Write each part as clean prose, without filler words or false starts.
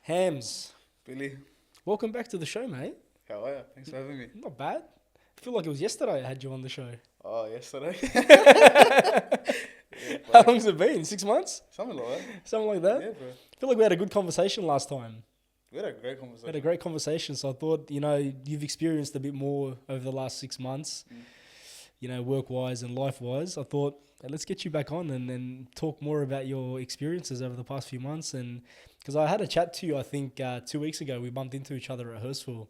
Hamz, Billy, welcome back to the show, mate. how are you? Thanks for having me. Not bad. I feel like it was yesterday I had you on the show. Oh, yesterday? Yeah, How bro. long's it been? 6 months? Something like that. Something like that? Yeah, bro. I feel like we had a good conversation last time. We had a great We had a conversation. great conversation, so I thought, you've experienced a bit more over the last 6 months, work-wise and life-wise. I thought, hey, let's get you back on and then talk more about your experiences over the past few months. And because I had a chat to you, I think 2 weeks ago, we bumped into each other at Hurstville,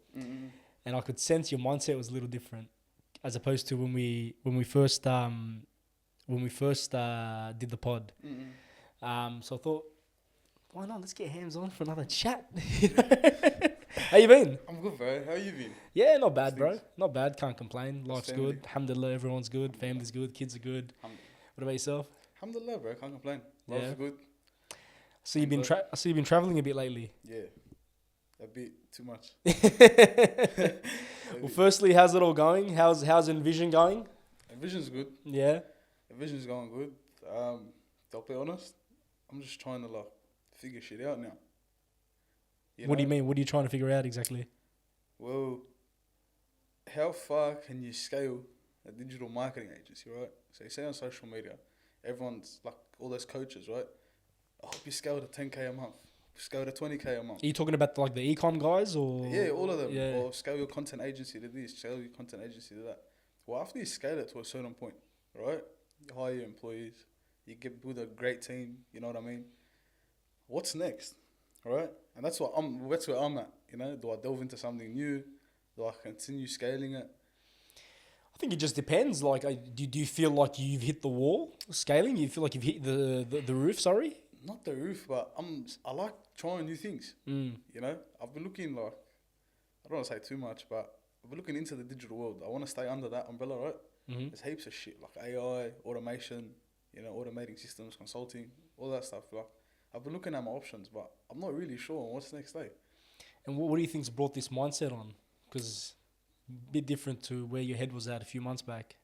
and I could sense your mindset was a little different as opposed to when we first did the pod. So I thought, why not? Let's get Hamz on for another chat. How you been? I'm good, bro. How you been? Yeah, not bad, bro. Things. Not bad. Can't complain. Life's family. good. Alhamdulillah, everyone's good. Family's good. Kids are good. What about yourself? Alhamdulillah, bro. Can't complain. Life's Yeah. good. So you've been I see you've been traveling a bit lately. Yeah. A bit too much. Well, firstly, how's it all going? How's Envzn going? Vision's good. Yeah. Vision's going good. To be honest, I'm just trying to figure shit out now. What do you mean? What are you trying to figure out exactly? Well, how far can you scale a digital marketing agency, right? So you say on social media, everyone's like all those coaches, right? I hope you scale to 10K a month. Scale to 20K a month. Are you talking about like the e-com guys or? Yeah, all of them. Yeah. Or scale your content agency to this, scale your content agency to that. Well, after you scale it to a certain point, right? You hire your employees, you build a great team, you know what I mean? What's next? Right? And that's where I'm at, Do I delve into something new? Do I continue scaling it? I think it just depends. Like, do you feel like you've hit the wall scaling? You feel like you've hit the roof? Sorry. Not the roof, but I like trying new things. I've been looking I don't want to say too much, but I've been looking into the digital world. I want to stay under that umbrella, right? There's heaps of shit like AI, automation, automating systems, consulting, all that stuff. I've been looking at my options, but I'm not really sure on what's next day. And what do you think's brought this mindset on? Because a bit different to where your head was at a few months back.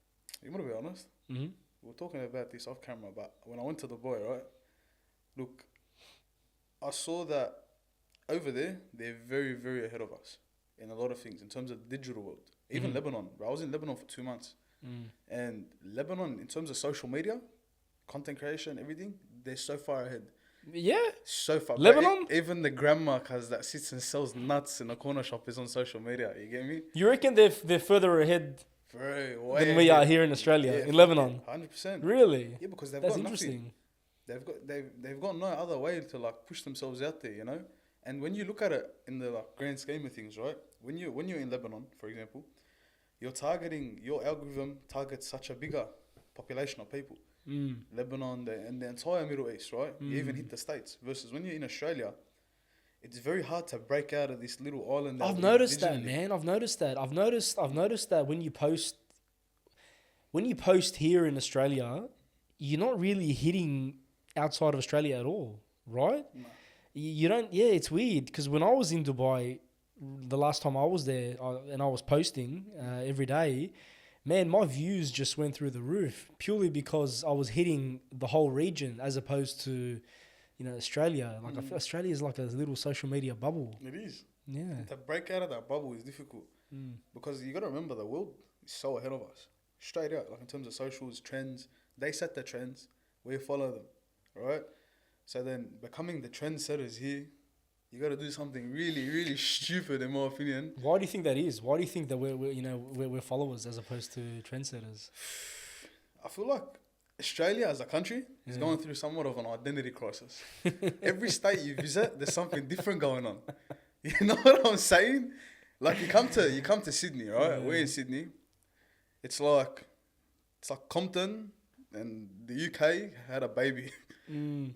You want to be honest? Mm-hmm. We were talking about this off camera, but when I went to Dubai, right? Look, I saw that over there, they're very, very ahead of us in a lot of things in terms of the digital world. Even Lebanon. I was in Lebanon for 2 months. And Lebanon, in terms of social media, content creation, everything, they're so far ahead. Yeah. So far. Lebanon? Even the grandma that sits and sells nuts in a corner shop is on social media. You get me? You reckon they're further ahead Way than we are here in Australia, in Lebanon? 100%. Really? Yeah, because they've That's got interesting. nothing. They've got no other way to push themselves out there, And when you look at it in the grand scheme of things, right? When you're in Lebanon, for example, your algorithm targets such a bigger population of people. Lebanon and the entire Middle East, right? You even hit the States. Versus when you're in Australia, it's very hard to break out of this little island. I've noticed that, man. I've noticed that when you post here in Australia, you're not really hitting outside of Australia at all, right? No. You don't. Yeah, it's weird because when I was in Dubai, the last time I was there, and I was posting every day, man, my views just went through the roof purely because I was hitting the whole region as opposed to, Australia. Like I feel Australia is like a little social media bubble. It is. Yeah. To break out of that bubble is difficult because you got to remember the world is so ahead of us. Straight out, in terms of socials, trends, they set the trends, we follow them, right? So then becoming the trendsetters here, you got to do something really, really stupid, in my opinion. Why do you think that is? Why do you think that we're followers as opposed to trendsetters? I feel like Australia as a country is going through somewhat of an identity crisis. Every state you visit, there's something different going on. You know what I'm saying? Like you come to Sydney, right? Yeah. We're in Sydney. It's like Compton and the UK had a baby, and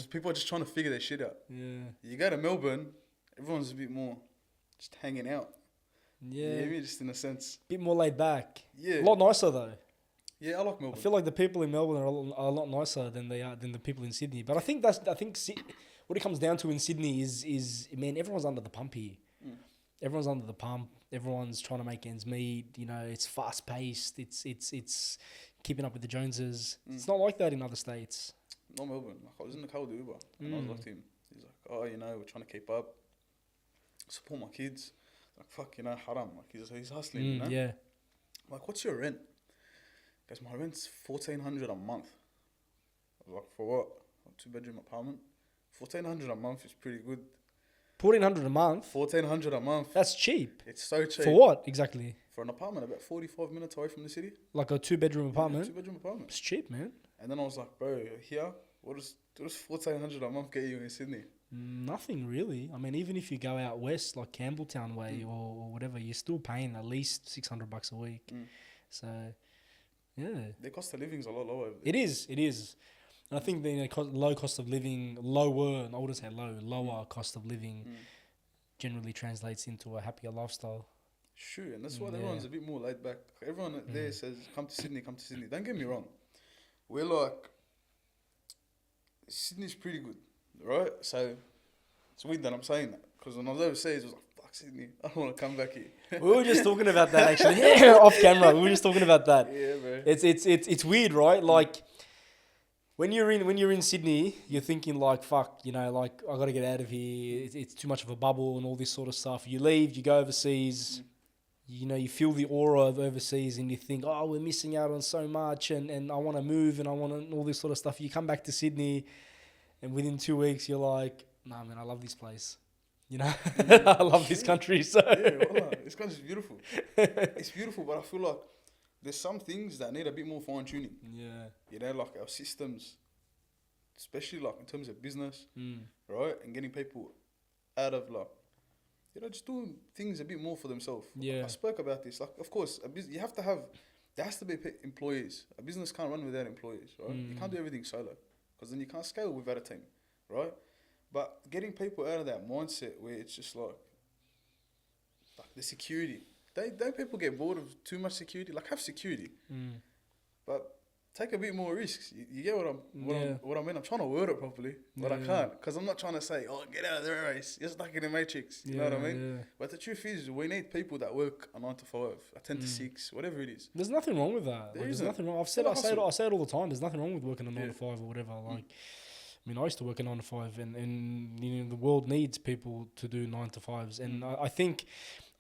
people are just trying to figure their shit out. Yeah. You go to Melbourne, everyone's a bit more just hanging out. Yeah. You know what I mean? Just in a sense. Bit more laid back. Yeah. A lot nicer though. Yeah, I like Melbourne. I feel like the people in Melbourne are a lot nicer than the people in Sydney. But I think what it comes down to in Sydney is man, everyone's under the pump here. Everyone's under the pump. Everyone's trying to make ends meet. It's fast paced. It's keeping up with the Joneses. It's not like that in other states. Not Melbourne. I was in the car with the Uber and I was like to him. He's like, oh, you know, we're trying to keep up, support my kids. Like, fuck, you know, haram. Like, he's hustling, you know? Yeah. Like, what's your rent? Guys, my rent's $1,400 a month. I was like, for what? A 2-bedroom apartment? $1,400 a month is pretty good. 1,400 a month? $1,400 a month. That's cheap. It's so cheap. For what, exactly? For an apartment about 45 minutes away from the city. Like a 2-bedroom apartment? Yeah, 2-bedroom apartment. It's cheap, man. And then I was like, bro, here, what does $1,400 a month get you in Sydney? Nothing really. I mean, even if you go out west, like Campbelltown way or whatever, you're still paying at least $600 a week. So, yeah. The cost of living is a lot lower. It is. And I think the low cost of living, lower cost of living generally translates into a happier lifestyle. Sure, and that's why everyone's a bit more laid back. Everyone there says, come to Sydney. Don't get me wrong. We're like, Sydney's pretty good, right? So, it's weird that I'm saying that. Because when I was overseas, I was like, fuck Sydney. I don't want to come back here. We were just talking about that actually. Off camera. We were just talking about that. Yeah, bro. It's weird, right? Like, when you're in Sydney, you're thinking like, fuck, you know, like, I got to get out of here. It's too much of a bubble and all this sort of stuff. You leave, you go overseas, you know, you feel the aura of overseas and you think, oh, we're missing out on so much and I want to move and I want all this sort of stuff. You come back to Sydney and within 2 weeks, you're like, nah, man, I love this place. You know, I love this country. So yeah, well, this country's beautiful. It's beautiful, but I feel like there's some things that need a bit more fine tuning. Yeah. You know, like our systems, especially like in terms of business, right? And getting people out of like, you know, just doing things a bit more for themselves. Yeah. I spoke about this. Like, of course, you have to have, there has to be employees. A business can't run without employees, right? You can't do everything solo because then you can't scale without a team, right? But getting people out of that mindset where it's just like the security. Don't people get bored of too much security? Like, have security, but take a bit more risks. You get what I mean? I'm trying to word it properly, but I can't because I'm not trying to say, oh, get out of the race. You're stuck in the matrix. You know what I mean? But the truth is, we need people that work a 9 to 5, a 10 to 6, whatever it is. There's nothing wrong with that. There's nothing wrong. I say it all the time. There's nothing wrong with working a 9 to 5 or whatever. Like, I mean, I used to work a 9 to 5, and you know, the world needs people to do 9 to 5s, and I think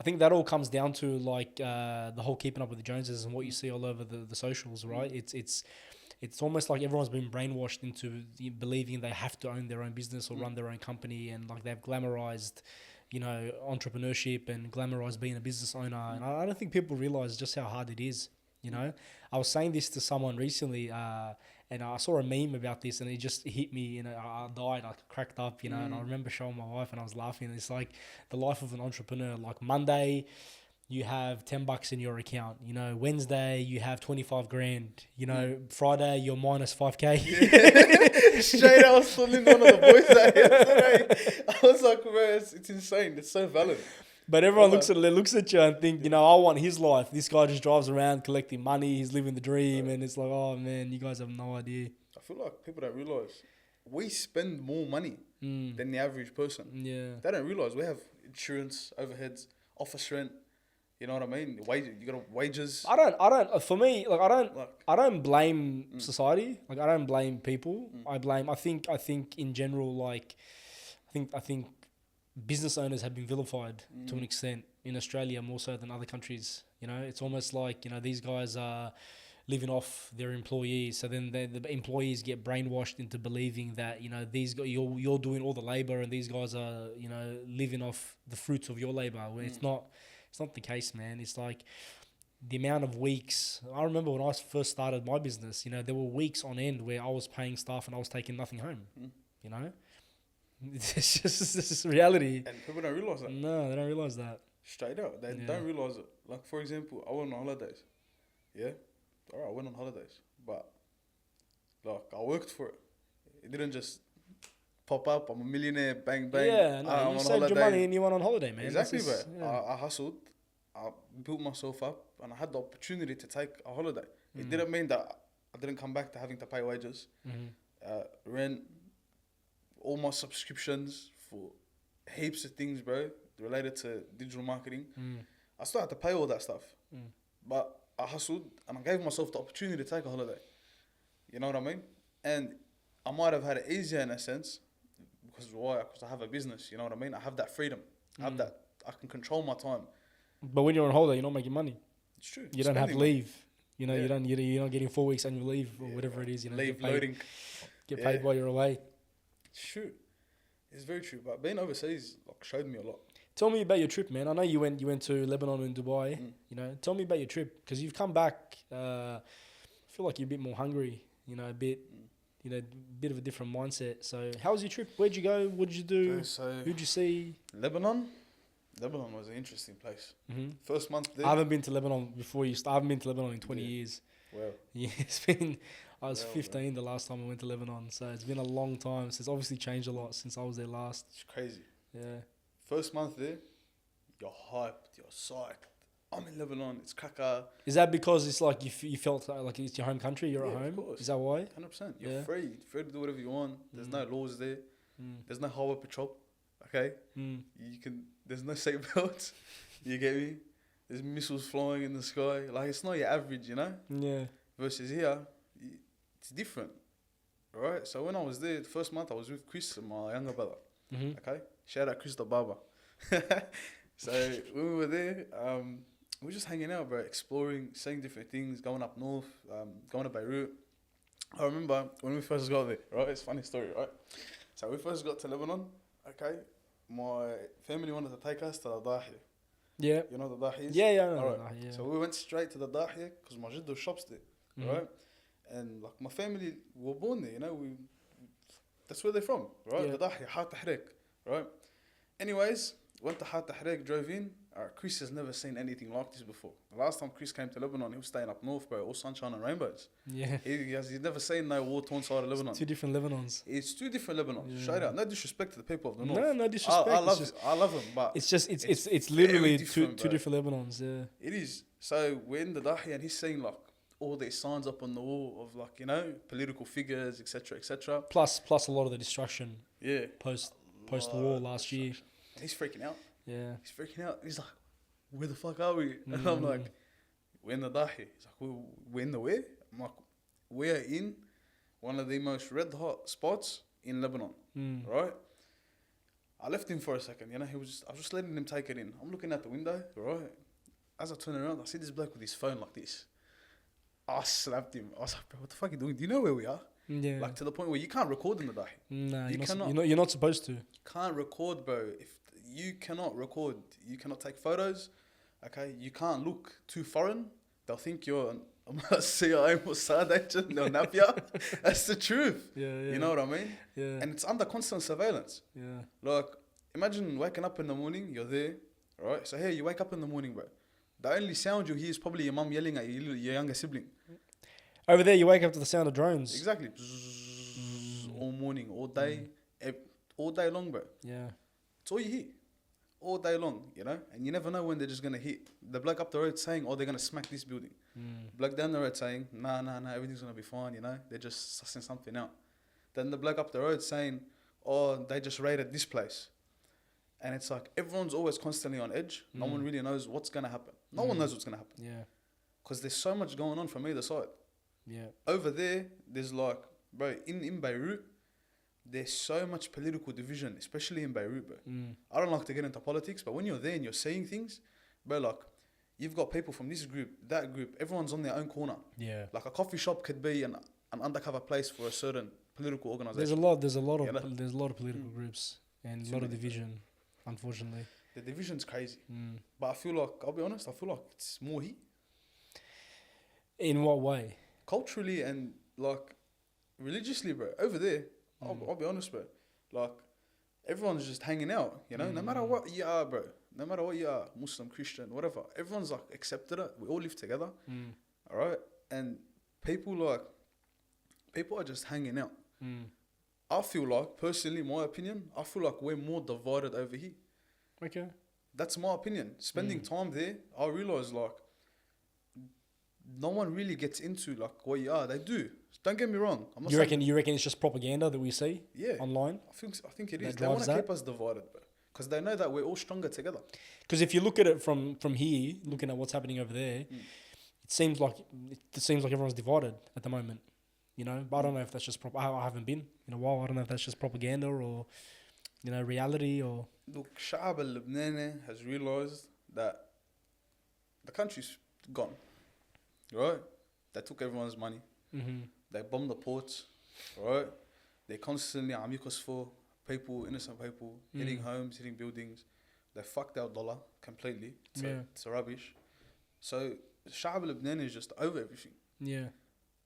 that all comes down to like the whole keeping up with the Joneses and what you see all over the socials, right? It's almost like everyone's been brainwashed into believing they have to own their own business or run their own company, and like they've glamorized, you know, entrepreneurship and glamorized being a business owner, and I don't think people realize just how hard it is. You know, I was saying this to someone recently, and I saw a meme about this, and it just hit me. You know, I died, I cracked up. You know, and I remember showing my wife, and I was laughing. It's like the life of an entrepreneur. Like Monday, you have $10 in your account. You know, Wednesday you have 25 grand. You know, Friday you're minus 5K. Straight, I was telling one of the boys that yesterday. I was like, bro, it's insane. It's so valid. But everyone looks at you and think, you know, I want his life. This guy just drives around collecting money. He's living the dream. And it's like, oh, man, you guys have no idea. I feel like people don't realise we spend more money than the average person. Yeah. They don't realise we have insurance, overheads, office rent. You know what I mean? You got wages. For me, like, I don't blame society. Like, I don't blame people. I think in general, like, I think business owners have been vilified to an extent in Australia, more so than other countries. You know, it's almost like, you know, these guys are living off their employees, so then the employees get brainwashed into believing that, you know, these guys, you're doing all the labor and these guys are, you know, living off the fruits of your labor. When it's not the case, man. It's like the amount of weeks. I remember when I first started my business, you know, there were weeks on end where I was paying staff and I was taking nothing home. You know. It's just reality. And people don't realise that. No, they don't realise that. Straight out. They don't realise it. Like, for example, I went on holidays. Yeah? Alright, I went on holidays. But, like, I worked for it. It didn't just pop up. I'm a millionaire, bang, bang. Yeah, no, you saved your money and you went on holiday, man. Exactly, bro. I hustled. I built myself up. And I had the opportunity to take a holiday. It didn't mean that I didn't come back to having to pay wages, rent, all my subscriptions for heaps of things, bro, related to digital marketing. I still had to pay all that stuff. But I hustled and I gave myself the opportunity to take a holiday. You know what I mean? And I might have had it easier in a sense because why? Because I have a business. You know what I mean? I have that freedom. I have that. I can control my time. But when you're on holiday, you're not making money. It's true. You don't have Spending leave. You know, you're not getting 4 weeks annual leave or whatever it is. You know, leave get paid, loading. Get paid while you're away. It's true. It's very true. But being overseas like showed me a lot. Tell me about your trip, man. I know you went to Lebanon and Dubai. You know, tell me about your trip because you've come back. I feel like you're a bit more hungry. You know, a bit. You know, bit of a different mindset. So, how was your trip? Where'd you go? What did you do? Okay, so who'd you see? Lebanon was an interesting place. Mm-hmm. First month there. I haven't been to Lebanon before you. I haven't been to Lebanon in 20 years. Well, yeah, it's been. I was 15 the last time I went to Lebanon, so it's been a long time. So it's obviously changed a lot since I was there last. It's crazy. Yeah. First month there, you're hyped, you're psyched. I'm in Lebanon, it's caca. Is that because it's like you felt like it's your home country, you're at home? Of course. Is that why? 100%. You're free to do whatever you want. There's no laws there. There's no highway patrol. Okay? There's no seatbelts. You get me? There's missiles flying in the sky. Like, it's not your average, you know? Yeah. Versus here, it's different. Right? So when I was there, the first month I was with Chris and my younger brother. Okay? Shout out Chris the Barber. So when we were there, we were just hanging out, bro, exploring, seeing different things, going up north, going to Beirut. I remember when we first got there, right? It's a funny story, right? So we first got to Lebanon, okay? My family wanted to take us to the Dahi. Yeah. You know the Dahi is? Yeah, yeah. All right. Yeah. So we went straight to the Dahi because my jiddo shops there, right? And like my family were born there, you know? That's where they're from, right? Yeah. The Dahi, Hat Tahrik, right? Anyways, went to Hat Tahrik, drove in. Chris has never seen anything like this before. The last time Chris came to Lebanon, he was staying up north, bro. All sunshine and rainbows. Yeah. He's never seen no war-torn side of Lebanon. Two different Lebanons. It's two different Lebanons. Yeah. Straight out. No disrespect to the people of the north. No disrespect. I love them, but it's just it's literally two bro. different Lebanons. Yeah. It is. So we're in the Dahi and he's seeing like all these signs up on the wall of like, you know, political figures, etc., etc. Plus a lot of the destruction. Yeah. Post war last year. He's freaking out. Yeah. He's freaking out. He's like, where the fuck are we? And I'm like, we're in the Dahi. He's like, we're in the where? I'm like, we're in one of the most red hot spots in Lebanon, right? I left him for a second, you know, I was just letting him take it in. I'm looking out the window, right? As I turn around, I see this bloke with his phone like this. I slapped him. I was like, bro, what the fuck are you doing? Do you know where we are? Yeah. Like to the point where you can't record in the Dahi. No, you're not supposed to. Can't record, bro. If you cannot record, you cannot take photos. Okay, you can't look too foreign. They'll think you're a CIA Mossad agent. They'll nab you. That's the truth. Yeah. You know what I mean? Yeah. And it's under constant surveillance. Yeah. Like, imagine waking up in the morning. You're there, right? So here, you wake up in the morning, bro. The only sound you hear is probably your mum yelling at your younger sibling. Over there, you wake up to the sound of drones. Exactly. All morning, all day, all day long, bro. Yeah. It's all you hear. All day long, you know? And you never know when they're just going to hit. The bloke up the road saying, oh, they're going to smack this building. Bloke down the road saying, nah, everything's going to be fine, you know? They're just sussing something out. Then the bloke up the road saying, oh, they just raided this place. And it's like, everyone's always constantly on edge. No one really knows what's going to happen. No one knows what's going to happen. Yeah. Because there's so much going on from either side. Yeah. Over there, there's like, bro, in Beirut, there's so much political division, especially in Beirut, bro. I don't like to get into politics, but when you're there and you're seeing things, bro, like, you've got people from this group, that group, everyone's on their own corner. Yeah. Like a coffee shop could be an undercover place for a certain political organization. There's a lot of political groups and a lot of division, unfortunately. The division's crazy. But I feel like, I'll be honest, it's more heat. In what way? Culturally and like religiously, bro. Over there, I'll be honest, bro. Like, everyone's just hanging out, you know? No matter what you are, bro. No matter what you are, Muslim, Christian, whatever. Everyone's like accepted it. We all live together. All right? And people are just hanging out. I feel like, personally, my opinion, I feel like we're more divided over here. Okay. That's my opinion. Spending time there, I realise like no one really gets into like what you are. They do. Don't get me wrong. I'm not You reckon it's just propaganda that we see online? I think it is. They want to keep us divided, because they know that we're all stronger together. Because if you look at it from here, looking at what's happening over there, it seems like everyone's divided at the moment. You know, but I don't know if that's just I haven't been in a while. I don't know if that's just propaganda or reality or? Look, Sha'ab al-Lebanese has realized that the country's gone, right? They took everyone's money. Mm-hmm. They bombed the ports, right? They constantly amicus for people, innocent people, hitting homes, hitting buildings. They fucked our dollar completely. It's rubbish. So Sha'ab al-Lebanese is just over everything. Yeah.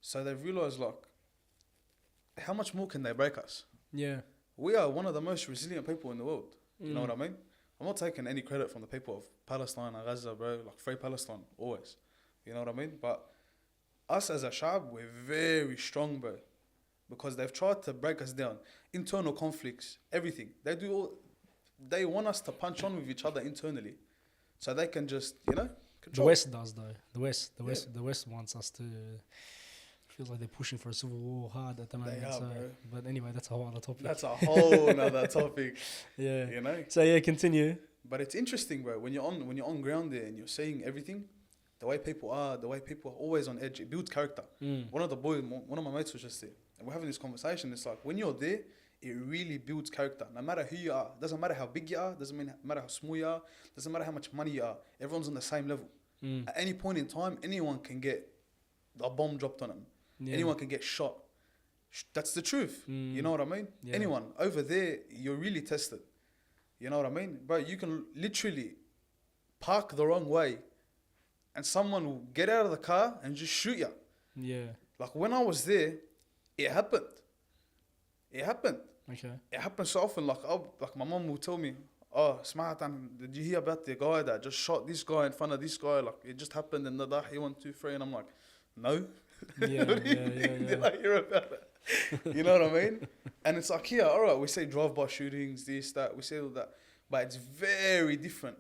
So they've realized, like, how much more can they break us? Yeah. We are one of the most resilient people in the world. You know what I mean? I'm not taking any credit from the people of Palestine and Gaza, bro. Like, free Palestine, always. You know what I mean? But us as a Sha'ab, we're very strong, bro. Because they've tried to break us down. Internal conflicts, everything. They want us to punch on with each other internally. So they can just, control. The West does, though. The West wants us to... Feels like they're pushing for a civil war hard at the moment. They are, bro. But anyway, that's a whole other topic. That's a whole nother topic. Yeah. So yeah, continue. But it's interesting, bro. When you're on ground there and you're seeing everything, the way people are always on edge, it builds character. One of my mates was just there, and we're having this conversation. It's like, when you're there, it really builds character. No matter who you are, doesn't matter how big you are, doesn't matter how small you are, doesn't matter how much money you are. Everyone's on the same level. At any point in time, anyone can get a bomb dropped on them. Yeah. Anyone can get shot. That's the truth. You know what I mean? Yeah. Anyone over there, you're really tested. You know what I mean? Bro, you can literally park the wrong way and someone will get out of the car and just shoot you. Yeah. Like, when I was there, it happened. Okay. It happens so often. Like my mom will tell me, "Oh, Smatan, did you hear about the guy that just shot this guy in front of this guy? Like, it just happened in the Dahi 1, 2, 3." And I'm like, no. Yeah. Did I hear about it? You know what I mean? And it's like, here, all right, we say drive-by shootings, this, that, we say all that, but it's very different,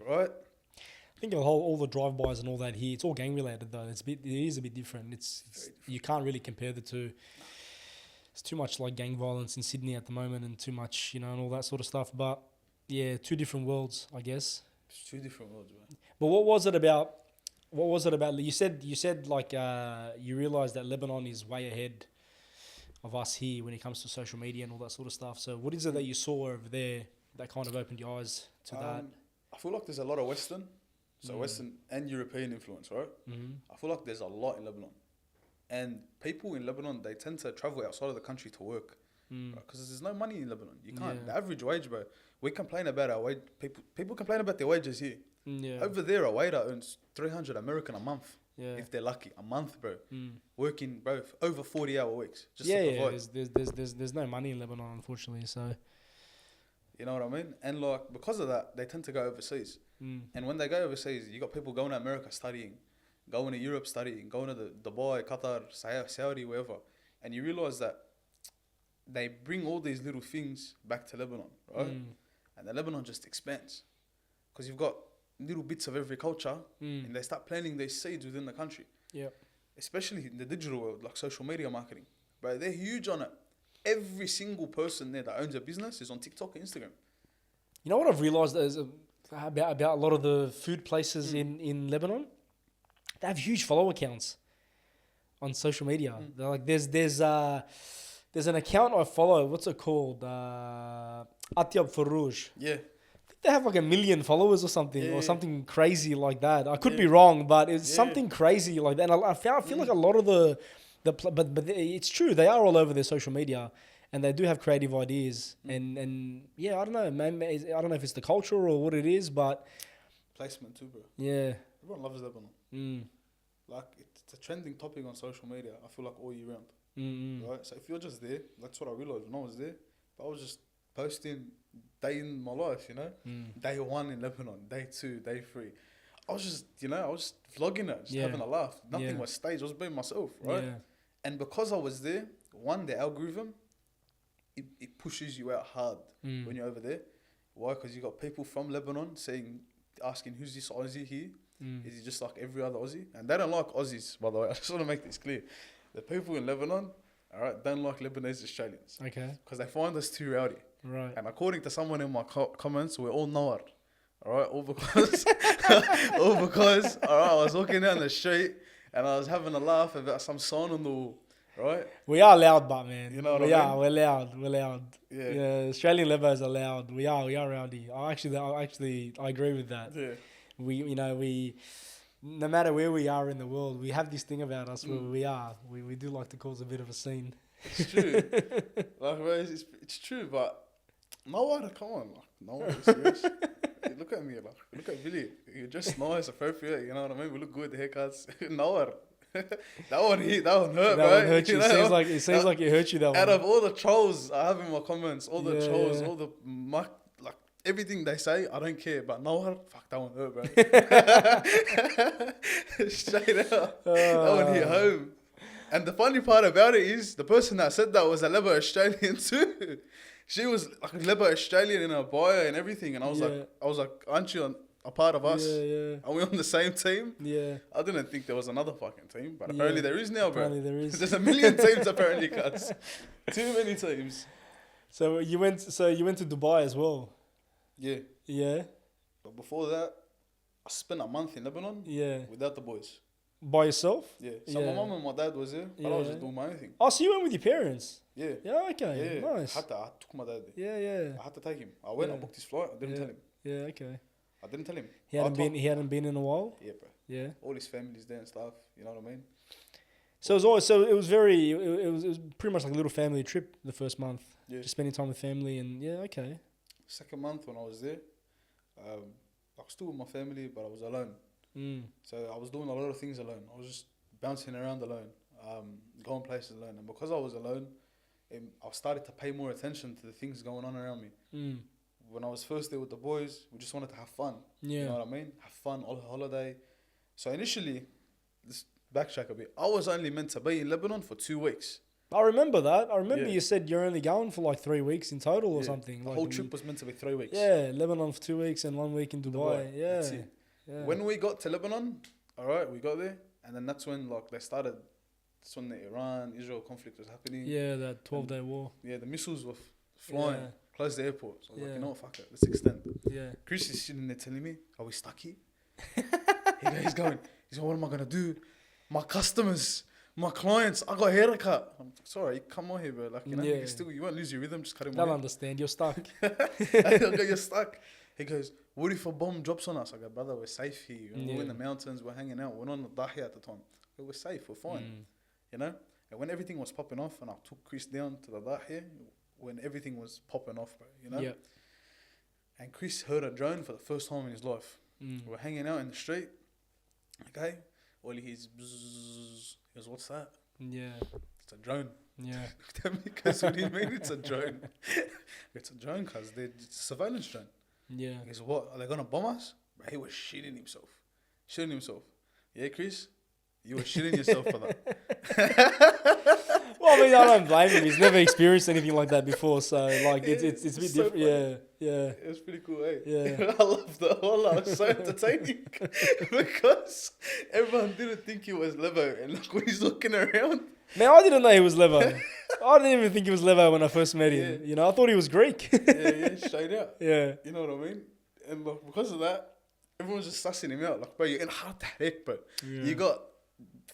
right? I think all the drive-bys and all that here, it's all gang-related though. It is a bit different. It's you can't really compare the two. It's too much like gang violence in Sydney at the moment, and too much, and all that sort of stuff. But yeah, two different worlds, I guess. It's two different worlds, man. But what was it about? You said like you realised that Lebanon is way ahead of us here when it comes to social media and all that sort of stuff. So what is it that you saw over there that kind of opened your eyes to that? I feel like there's a lot of Western and European influence, right? I feel like there's a lot in Lebanon. And people in Lebanon, they tend to travel outside of the country to work. Because there's no money in Lebanon. You can't. The average wage, bro, we complain about our wage. People complain about their wages here. Over there, a waiter earns 300 American a month. If they're lucky, a month, bro. Working, bro, over 40-hour weeks. Just to provide. There's no money in Lebanon, unfortunately. So, you know what I mean? And like, because of that, they tend to go overseas. And when they go overseas, you got people going to America studying, going to Europe studying, going to Dubai, Qatar, Saudi, wherever. And you realize that they bring all these little things back to Lebanon, right? And the Lebanon just expands. Because you've got little bits of every culture, and they start planting these seeds within the country. Yeah. Especially in the digital world, like social media marketing. But they're huge on it. Every single person there that owns a business is on TikTok and Instagram. You know what I've realised is about a lot of the food places in Lebanon? They have huge follow accounts on social media. They're like, there's an account I follow. What's it called? Atyab Farouj. Yeah. They have like 1 million followers or something, or something crazy like that. I could be wrong, but it's something crazy like that. And I feel like a lot of but it's true. They are all over their social media, and they do have creative ideas. And yeah, I don't know. Maybe, I don't know if it's the culture or what it is, but placement too, bro. Yeah. Everyone loves Lebanon. Like, it's a trending topic on social media. I feel like all year round. Right. So if you're just there, that's what I realized when I was there. But I was just posting day in my life, Day 1 in Lebanon, day 2, day 3. I was just, I was just vlogging it, just having a laugh. Nothing was staged. I was being myself, right? Yeah. And because I was there, the algorithm, it pushes you out hard when you're over there. Why? Because you got people from Lebanon asking, who's this Aussie here? Is he just like every other Aussie? And they don't like Aussies, by the way. I just want to make this clear. The people in Lebanon, all right, don't like Lebanese Australians. Okay. Because they find us too rowdy. Right. And according to someone in my comments, we're all Nawar. All right, all because, all right, I was walking down the street and I was having a laugh about some sign on the wall. right? We are loud, but man. You know what we I are. mean? We're loud. We're loud. Yeah. Yeah, Australian Lebos are loud. We are rowdy. I agree with that. Yeah. We, no matter where we are in the world, we have this thing about us where we are. We do like to cause a bit of a scene. It's true. Like, bro, it's true, but no one, come on, like, no one, serious. You look at me, like, look at Billy. You're just nice, appropriate, you know what I mean? We look good, the haircuts. No one. That one hurt, That bro. one hurt you. know? It seems like it hurt you. That Out one. of all the trolls I have in my comments, all the Yeah, trolls, yeah. all the muck, like everything they say, I don't care. But no one, fuck, that one hurt, bro. Straight out, that one hit home. And the funny part about it is, the person that said that was a Lebo Australian too. She was like a Lebo Australian in her bio and everything, and I was like, aren't you a part of us? Yeah. Are we on the same team? Yeah. I didn't think there was another fucking team, but apparently there is now, bro. Apparently there is. There's a million teams apparently, cuts. Too many teams. So you went to Dubai as well. Yeah. Yeah. But before that, I spent a month in Lebanon Yeah. without the boys. By yourself? Yeah. So my mom and my dad was there, but I was just doing my own thing. Oh, so you went with your parents? Yeah. Yeah. Okay. Yeah. Nice. I took my dad there. Yeah. I had to take him. I went, I booked his flight. I didn't tell him. Yeah. Okay. I didn't tell him. He hadn't been in a while. Yeah, bro. Yeah. All his family's there and stuff. You know what I mean? So it was pretty much like a little family trip the first month. Yeah. Just spending time with family and okay. Second month when I was there, I was still with my family, but I was alone. So I was doing a lot of things alone. I was just bouncing around alone, going places alone. And because I was alone, I started to pay more attention to the things going on around me. When I was first there with the boys, we just wanted to have fun. Yeah. You know what I mean? Have fun, on holiday. So initially, let's backtrack a bit. I was only meant to be in Lebanon for 2 weeks. I remember that. I remember Yeah. you said you're only going for like 3 weeks in total or something. The like whole trip was meant to be 3 weeks. Yeah, Lebanon for 2 weeks and 1 week in Dubai. Yeah. That's it. Yeah. When we got to Lebanon, all right, we got there, and then that's when like they started. That's when the Iran-Israel conflict was happening. Yeah, that 12-day war. Yeah, the missiles were flying. Yeah. Closed the airport. So I was like, Yeah. you know what, fuck it, let's extend. Yeah. Chris is sitting there telling me, are we stuck here? he's going, what am I going to do? My customers, my clients, I got a haircut. I'm like, sorry, come on here, bro. Like, you know, you won't lose your rhythm, just cut him They'll off. understand. You're stuck. I go, you're stuck. He goes, what if a bomb drops on us? I go, brother, we're safe here. We're in the mountains, we're hanging out. We're on the Dahi at the time. I go, we're safe, we're fine. You know? And when everything was popping off, and I took Chris down to the Dahi, when everything was popping off, bro, you know? Yeah. And Chris heard a drone for the first time in his life. We're hanging out in the street. Okay? All he hears, bzzz. He goes, what's that? Yeah. It's a drone. Yeah. Looked at me, because what do you mean it's a drone? It's a drone, because it's a surveillance drone. Yeah. He goes, what? Are they going to bomb us? But he was shitting himself. Yeah, Chris? You were shitting yourself for that. Well, I mean, I don't blame him. He's never experienced anything like that before, so like it's a bit so different. Yeah. It was pretty cool, eh? Yeah. I loved it. Wallah, it was so entertaining because everyone didn't think he was Levo, and like when he's looking around. Man, I didn't know he was Levo. I didn't even think he was Levo when I first met him. Yeah. You know, I thought he was Greek. yeah, straight out. Yeah. You know what I mean? And like, because of that, everyone's just sussing him out. Like, bro, you're in hard heck, bro. Yeah. You got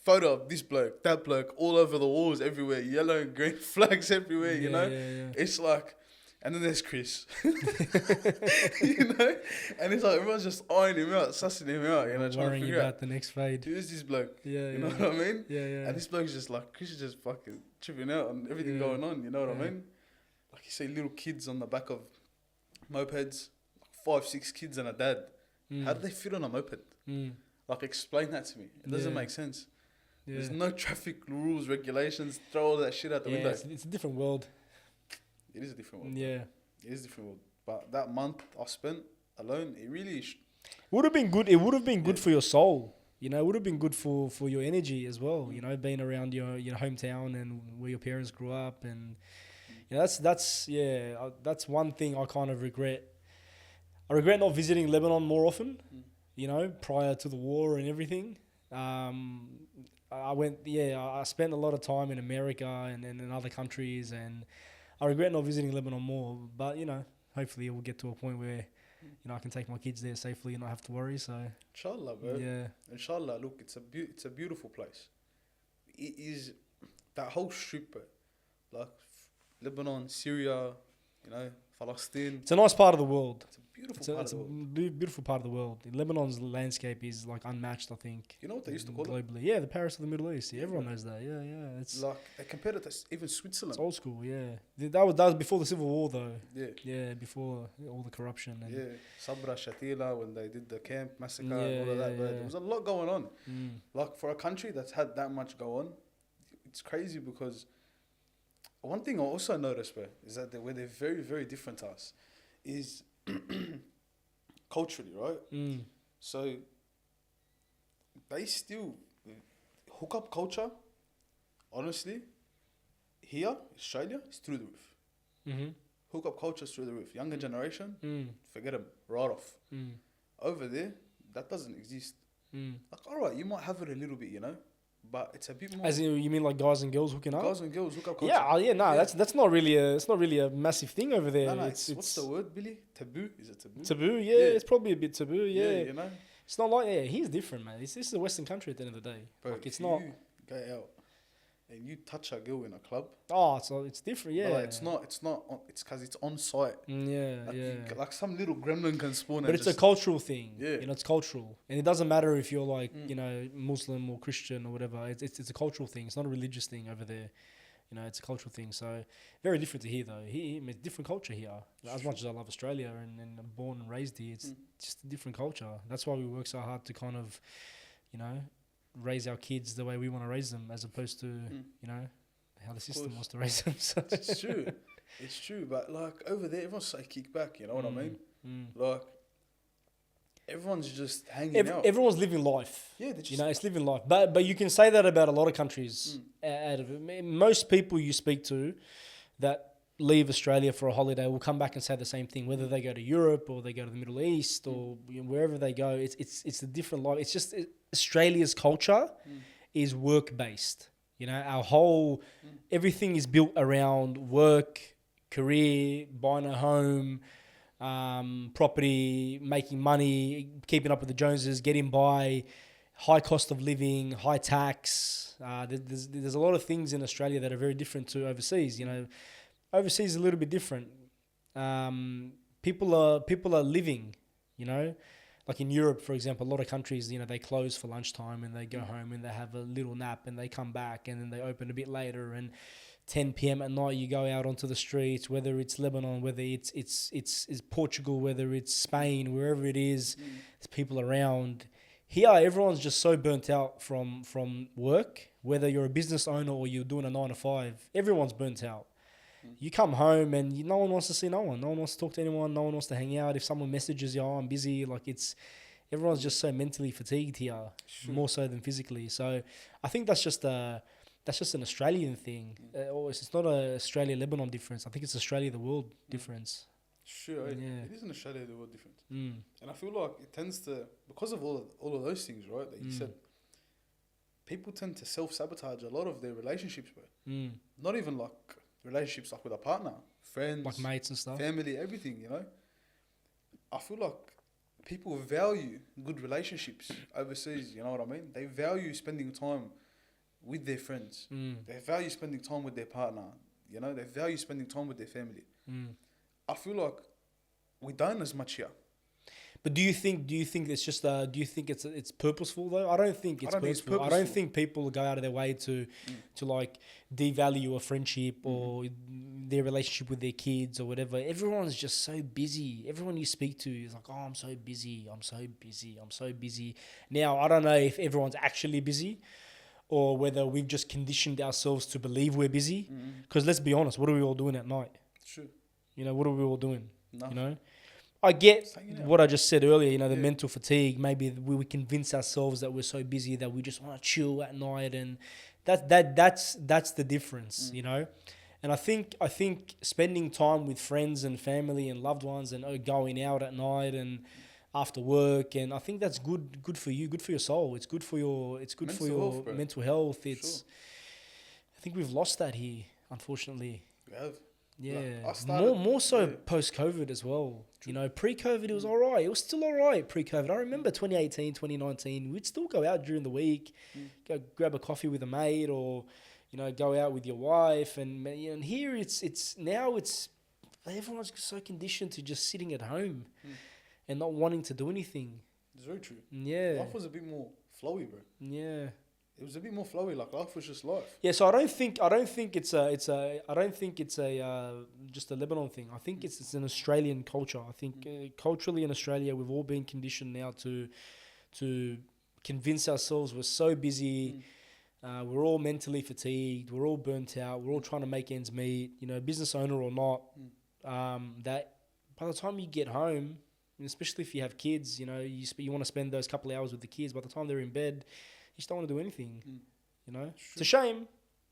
photo of this bloke, that bloke, all over the walls, everywhere, yellow and green flags everywhere. You know, it's like, and then there's Chris. You know, and it's like everyone's just eyeing him out, sussing him out. You know, trying to worrying figure about out the next fade. who is this bloke. Yeah. You know what I mean? Yeah. And this bloke's just like, Chris is just fucking tripping out on everything going on. You know what I mean? Like you see little kids on the back of mopeds, 5, 6 kids and a dad. How do they fit on a moped? Like, explain that to me. It doesn't make sense. Yeah. There's no traffic rules, regulations. Throw all that shit out the window. It's a different world. It is a different world. Yeah. It is a different world. But that month I spent alone, it really... Would have been good. It would have been good for your soul. You know, it would have been good for your energy as well. You know, being around your hometown and where your parents grew up, and you know, that's one thing I kind of regret. I regret not visiting Lebanon more often. You know, prior to the war and everything. I spent a lot of time in America and in other countries, and I regret not visiting Lebanon more. But you know, hopefully it will get to a point where, you know, I can take my kids there safely and not have to worry. So Inshallah, bro. yeah, Inshallah, look, it's a beautiful place. It is that whole strip, bro. Like Lebanon, Syria, you know, Palestine. It's a nice part of the world. It's a beautiful part of the world. Beautiful part of the world. Lebanon's landscape is like unmatched, I think. You know what they used to call it? Globally. Yeah, the Paris of the Middle East. Yeah, everyone knows that. Yeah, yeah. It's Like they compared it to even Switzerland. it's old school. Yeah, that was before the Civil War, though. Yeah. Yeah, before all the corruption. And Yeah, Sabra Shatila when they did the camp massacre, Yeah, all of that. yeah, But yeah. there was a lot going on. Mm. Like for a country that's had that much go on, it's crazy because one thing I also noticed, bro, is that where they're very, very different to us, is culturally, right? Mm. So they still hookup culture. Honestly, here Australia is through the roof. Mm-hmm. Hookup culture is through the roof. Younger generation, Mm. forget them, right off. Mm. Over there, that doesn't exist. Mm. Like, all right, you might have it a little bit, you know, but it's a bit more. As in, you mean like guys and girls hooking up? Guys and girls hook up culture. Yeah, yeah, no, Yeah. that's not really a massive thing over there. No, it's what's the word, Billy? Taboo? Is it taboo? taboo. Yeah, Yeah. it's probably a bit taboo. Yeah, you know. it's not like he's different, man. This is a Western country at the end of the day. Bro, Like it's if not. you go out and you touch a girl in a club. Oh, it's different. Yeah, But like, it's not. It's because it's on site. Yeah, Like, yeah. like some little gremlin can spawn. But and it's a just, cultural thing. Yeah. You know, it's cultural, and it doesn't matter if you're like Mm. you know Muslim or Christian or whatever. It's a cultural thing. It's not a religious thing over there. You know, it's a cultural thing. So very different to here, though. Here, it's different culture here. As much as I love Australia and I'm born and raised here, it's just a different culture. That's why we work so hard to kind of, you know, raise our kids the way we want to raise them, as opposed to you know how the system course. wants to raise them. So. It's true. It's true. But like over there, everyone's so kick back. You know what I mean? Mm. Like everyone's just hanging out. Everyone's living life. Yeah, they just You know, it's living life. But you can say that about a lot of countries. Out of most people you speak to that leave Australia for a holiday will come back and say the same thing. Whether they go to Europe or they go to the Middle East or you know, wherever they go, it's a different life. It's just Australia's culture is work based. You know, our whole everything is built around work, career, buying a home. Property, making money, keeping up with the Joneses, getting by, high cost of living, high tax. There's a lot of things in Australia that are very different to overseas. You know, overseas is a little bit different. People are living. You know, like in Europe, for example, a lot of countries, you know, they close for lunchtime and they go home and they have a little nap and they come back and then they open a bit later and 10 p.m. at night, you go out onto the streets, whether it's Lebanon, whether it's Portugal, whether it's Spain, wherever it is, there's people around. Here, everyone's just so burnt out from work, whether you're a business owner or you're doing a 9 to 5, everyone's burnt out. You come home and no one wants to see no one. No one wants to talk to anyone. No one wants to hang out. If someone messages you, oh, I'm busy, like everyone's just so mentally fatigued here, more so than physically. So I think that's just an Australian thing. Or it's not a Australia-Lebanon difference. I think it's Australia-the world difference. Sure, Yeah. it is an Australia the world difference. Mm. And I feel like it tends to, because of all of those things, right, that you said, people tend to self-sabotage a lot of their relationships, bro. Mm. Not even like relationships like with a partner, friends, Like mates and stuff. family, everything, you know. I feel like people value good relationships overseas, you know what I mean? They value spending time with their friends. They value spending time with their partner, you know, they value spending time with their family. I feel like we don't as much here. But do you think it's just do you think it's purposeful though? I don't think it's purposeful. I don't think people go out of their way to like devalue a friendship or their relationship with their kids or whatever. Everyone's just so busy. Everyone you speak to is like, oh, I'm so busy. I'm so busy. I'm so busy. Now, I don't know if everyone's actually busy or whether we've just conditioned ourselves to believe we're busy. Because let's be honest, what are we all doing at night? True. You know, what are we all doing? Nothing. You know? I get Hanging out. what I just said earlier, you know, the mental fatigue. Maybe we convince ourselves that we're so busy that we just want to chill at night, and that's the difference, you know. And I think spending time with friends and family and loved ones and going out at night and after work, and I think that's good for you, good for your soul. It's good for your mental health. It's I think we've lost that here, unfortunately. We have. Yeah, Like, I started- more so yeah. post-COVID as well. You know, pre-COVID, it was all right. It was still all right pre-COVID. I remember 2018, 2019, we'd still go out during the week, go grab a coffee with a mate or, go out with your wife, and here it's now everyone's so conditioned to just sitting at home and not wanting to do anything. It's very true. Yeah. Life was a bit more flowy, bro. Yeah. It was a bit more flowy. Like life was just life. Yeah. So I don't think it's just a Lebanon thing. I think it's an Australian culture. I think culturally in Australia we've all been conditioned now to convince ourselves we're so busy. We're all mentally fatigued. We're all burnt out. We're all trying to make ends meet. Business owner or not, that by the time you get home, and especially if you have kids, you want to spend those couple of hours with the kids. By the time they're in bed, you just don't want to do anything. It's a shame.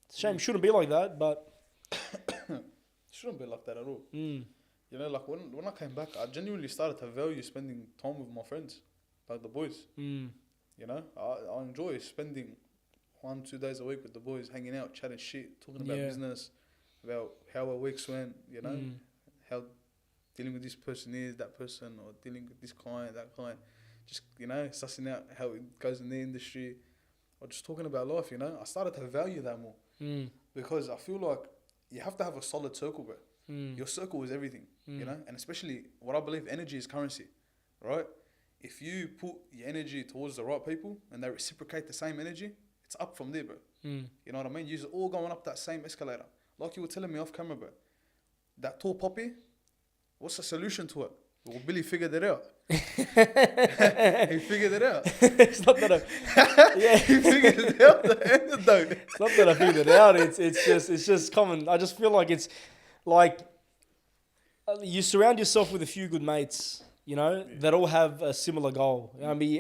It's a shame. It shouldn't be like that, but it shouldn't be like that at all. Like when I came back, I genuinely started to value spending time with my friends, like the boys. I enjoy spending 1-2 days a week with the boys, hanging out, chatting shit, talking about business, about how our weeks went, how dealing with this person is, that person, or dealing with this client, that client. Just, sussing out how it goes in the industry, or just talking about life, I started to value that more. Because I feel like you have to have a solid circle, bro. Your circle is everything, and especially what I believe energy is currency, right? If you put your energy towards the right people and they reciprocate the same energy, it's up from there, bro. You know what I mean? You're all going up that same escalator. Like you were telling me off camera, bro. That tall poppy, what's the solution to it? Well, Billy figured it out. He figured it out. It's not that he figured it out. The antidote. It's not that I figured it out. It's just common. I just feel like it's like you surround yourself with a few good mates, that all have a similar goal. I mean,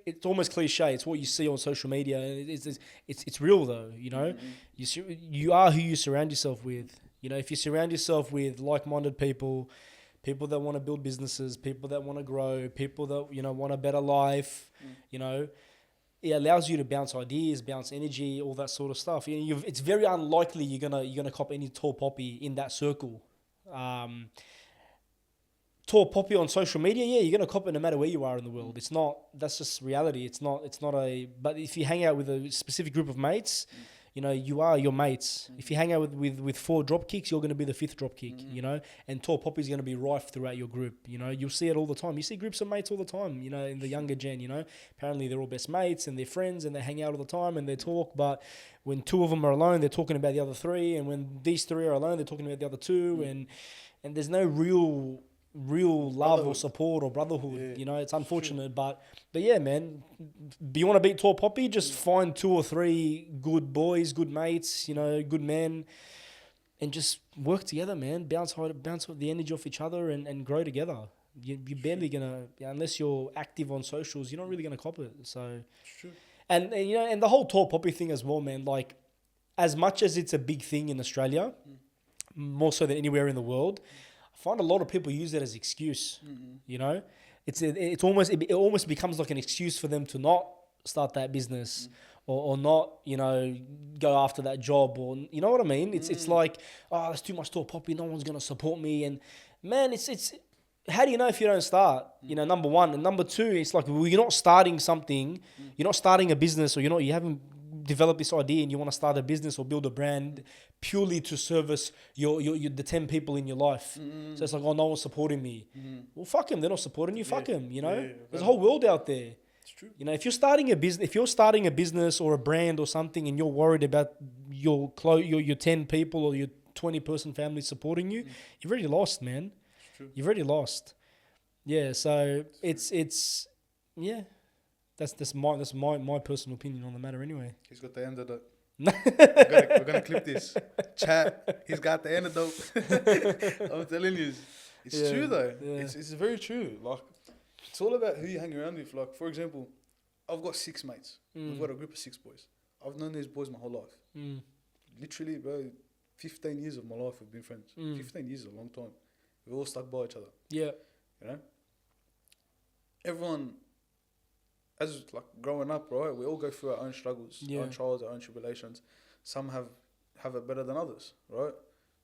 it's almost cliche. It's what you see on social media. It's real though. You are who you surround yourself with. If you surround yourself with like-minded people that want to build businesses, people that want to grow, people that want a better life, it allows you to bounce ideas, bounce energy, all that sort of stuff. It's very unlikely you're gonna cop any tall poppy in that circle. Tall poppy on social media, you're gonna cop it no matter where you are in the world. It's not. That's just reality. It's not a. But if you hang out with a specific group of mates, you are your mates. If you hang out with 4 drop kicks, you're going to be the 5th drop kick, and tall poppy is going to be rife throughout your group. You'll see it all the time. You see groups of mates all the time, in the younger gen, apparently they're all best mates and they're friends and they hang out all the time and they talk. But when 2 of them are alone, they're talking about the other 3. And when these 3 are alone, they're talking about the other 2. And there's no real love or support or brotherhood. It's unfortunate, but yeah, man, you want to beat tall poppy, just find 2 or 3 good boys, good mates, good men, and just work together, man. Bounce the energy off each other and grow together. You're barely gonna, unless you're active on socials, you're not really gonna cop it. So true. And the whole tall poppy thing as well, man, like as much as it's a big thing in Australia, more so than anywhere in the world, I find a lot of people use it as excuse. It almost becomes like an excuse for them to not start that business or not, go after that job, or you know what I mean? It's like, oh, that's too much tall poppy, no one's gonna support me. And man, it's how do you know if you don't start? Number one. And number two, it's like, well, you're not starting something, you're not starting a business, or you haven't developed this idea and you want to start a business or build a brand purely to service the 10 people in your life. So it's like, oh, no one's supporting me. Well, fuck them. They're not supporting you. Fuck them. There's a whole world out there. It's true. If you're starting a business or a brand or something, and you're worried about your 10 people or your 20-person family supporting you, you've already lost, man. It's true. You've already lost. Yeah. So it's yeah. That's my personal opinion on the matter anyway. He's got the antidote. We're gonna clip this. Chat. He's got the antidote. I'm telling you, it's true though. Yeah. It's very true. Like, it's all about who you hang around with. Like, for example, I've got 6 mates. We've got a group of 6 boys. I've known these boys my whole life. Literally, bro, 15 years of my life we've been friends. 15 years is a long time. We've all stuck by each other. Yeah. Everyone, as like growing up, right, we all go through our own struggles, our own trials, our own tribulations. Some have it better than others, right?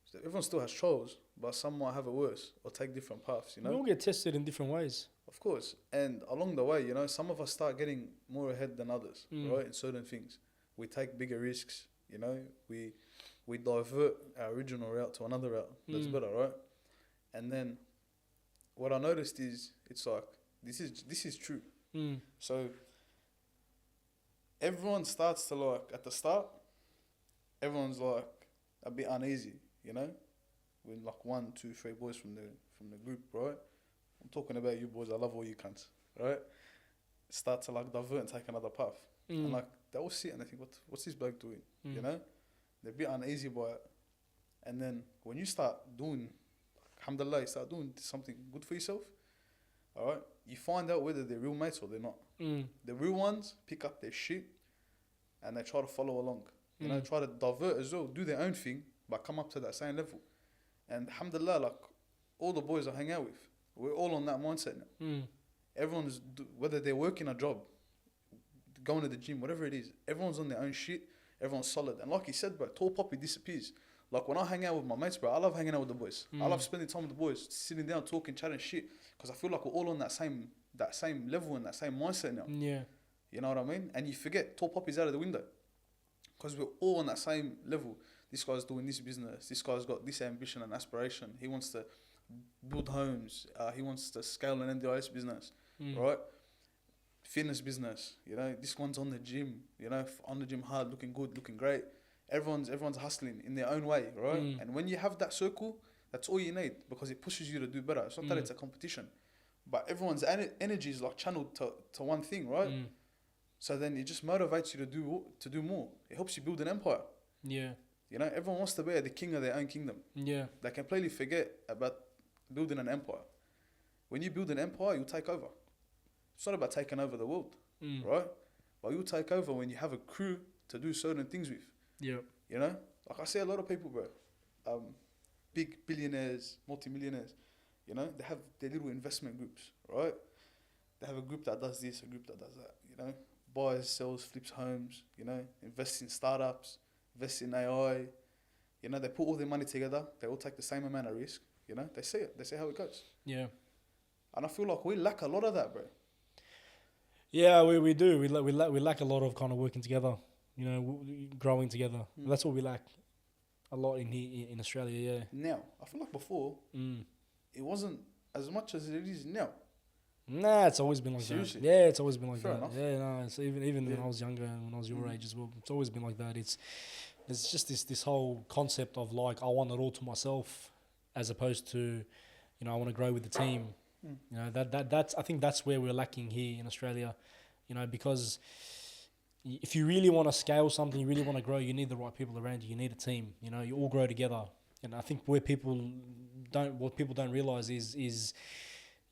So everyone still has trials, but some might have it worse or take different paths, We all get tested in different ways. Of course. And along the way, some of us start getting more ahead than others, right, in certain things. We take bigger risks. You know, we divert our original route to another route that's better, right? And then what I noticed is it's like this is true. So everyone starts to like at the start, everyone's like a bit uneasy, you know, with like 1, 2, 3 boys from the group, right? I'm talking about you boys. I love all you cunts, right? Start to like divert and take another path, and like they all sit and they think, what's this bloke doing? You know, they're a bit uneasy by it, and then when you start doing, alhamdulillah, you start doing something good for yourself, all right, you find out whether they're real mates or they're not. The real ones pick up their shit and they try to follow along. You know, try to divert as well, do their own thing, but come up to that same level. And alhamdulillah, like all the boys I hang out with, we're all on that mindset now. Everyone's, whether they're working a job, going to the gym, whatever it is, everyone's on their own shit, everyone's solid. And like you said, bro, tall poppy disappears. Like when I hang out with my mates, bro, I love hanging out with the boys. I love spending time with the boys, sitting down, talking, chatting shit, because I feel like we're all on that same level and that same mindset now. Yeah. You know what I mean? And you forget, tall poppy's out of the window, because we're all on that same level. This guy's doing this business. This guy's got this ambition and aspiration. He wants to build homes. He wants to scale an NDIS business, right? Fitness business. You know, this one's on the gym. You know, on the gym hard, looking good, looking great. Everyone's hustling in their own way, right? And when you have that circle, that's all you need, because it pushes you to do better. It's not that it's a competition, but everyone's energy is like channeled to one thing, right? So then it just motivates you to do more. It helps you build an empire. Yeah. You know, everyone wants to be the king of their own kingdom. Yeah. They completely forget about building an empire. When you build an empire, you'll take over. It's not about taking over the world, right? But you'll take over when you have a crew to do certain things with. Yeah. You know? Like I see a lot of people, bro, big billionaires, multimillionaires, you know, they have their little investment groups, right? They have a group that does this, a group that does that, you know? Buys, sells, flips homes, you know, invests in startups, invests in AI. You know, they put all their money together. They all take the same amount of risk. You know, they see it. They see how it goes. Yeah. And I feel like we lack a lot of that, bro. Yeah, we do. We lack a lot of kind of working together. You know, growing together. That's what we lack a lot in here in Australia. Yeah. Now, I feel like before, it wasn't as much as it is now. Nah, it's always been like Seriously? that. Yeah, it's always been like Fair that. enough. Yeah, no, it's even when I was younger and when I was your age as well, it's always been like that. There's just this whole concept of like I want it all to myself, as opposed to, you know, I want to grow with the team. You know, that's I think that's where we're lacking here in Australia. You know, because if you really want to scale something, you really want to grow, you need the right people around you. You need a team. You know, you all grow together. And I think what people don't realize is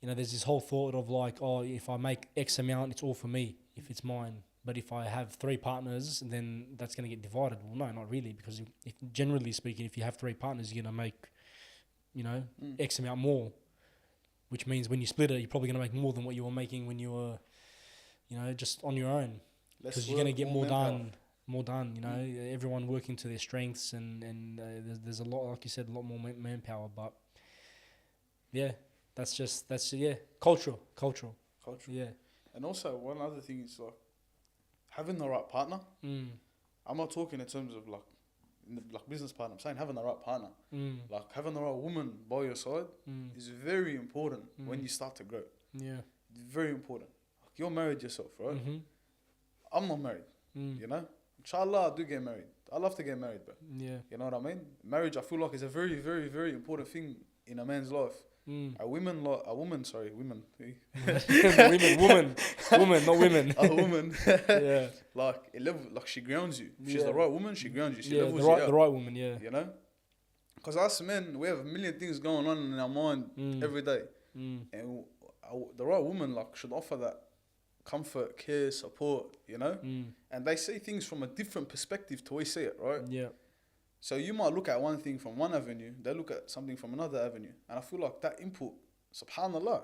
you know, there's this whole thought of like, oh, if I make X amount, it's all for me, if it's mine. But if I have 3 partners, then that's going to get divided. Well, no, not really, because if generally speaking, if you have 3 partners, you're going to make, you know, X amount more, which means when you split it, you're probably going to make more than what you were making when you were, you know, just on your own. Because you're going to get more done, you know, everyone working to their strengths, and there's a lot, like you said, a lot more manpower. But yeah, that's cultural. Yeah. And also, one other thing is like having the right partner. I'm not talking in terms of like business partner. I'm saying having the right partner. Like having the right woman by your side is very important when you start to grow. Yeah. Very important. Like you're married yourself, right? I'm not married. You know, inshallah, I do get married. I love to get married, bro. Yeah. You know what I mean? Marriage, I feel like, is a very, very, very important thing in a man's life. Woman, not women. A woman. Yeah. Like she grounds you. If she's the right woman, she grounds you. She levels the right, you out. the right woman. Yeah. You know, because us men, we have a million things going on in our mind every day, and the right woman should offer that comfort, care, support. You know, and they see things from a different perspective to we see it, right? Yeah. So you might look at one thing from one avenue, they look at something from another avenue. And I feel like that input, subhanallah,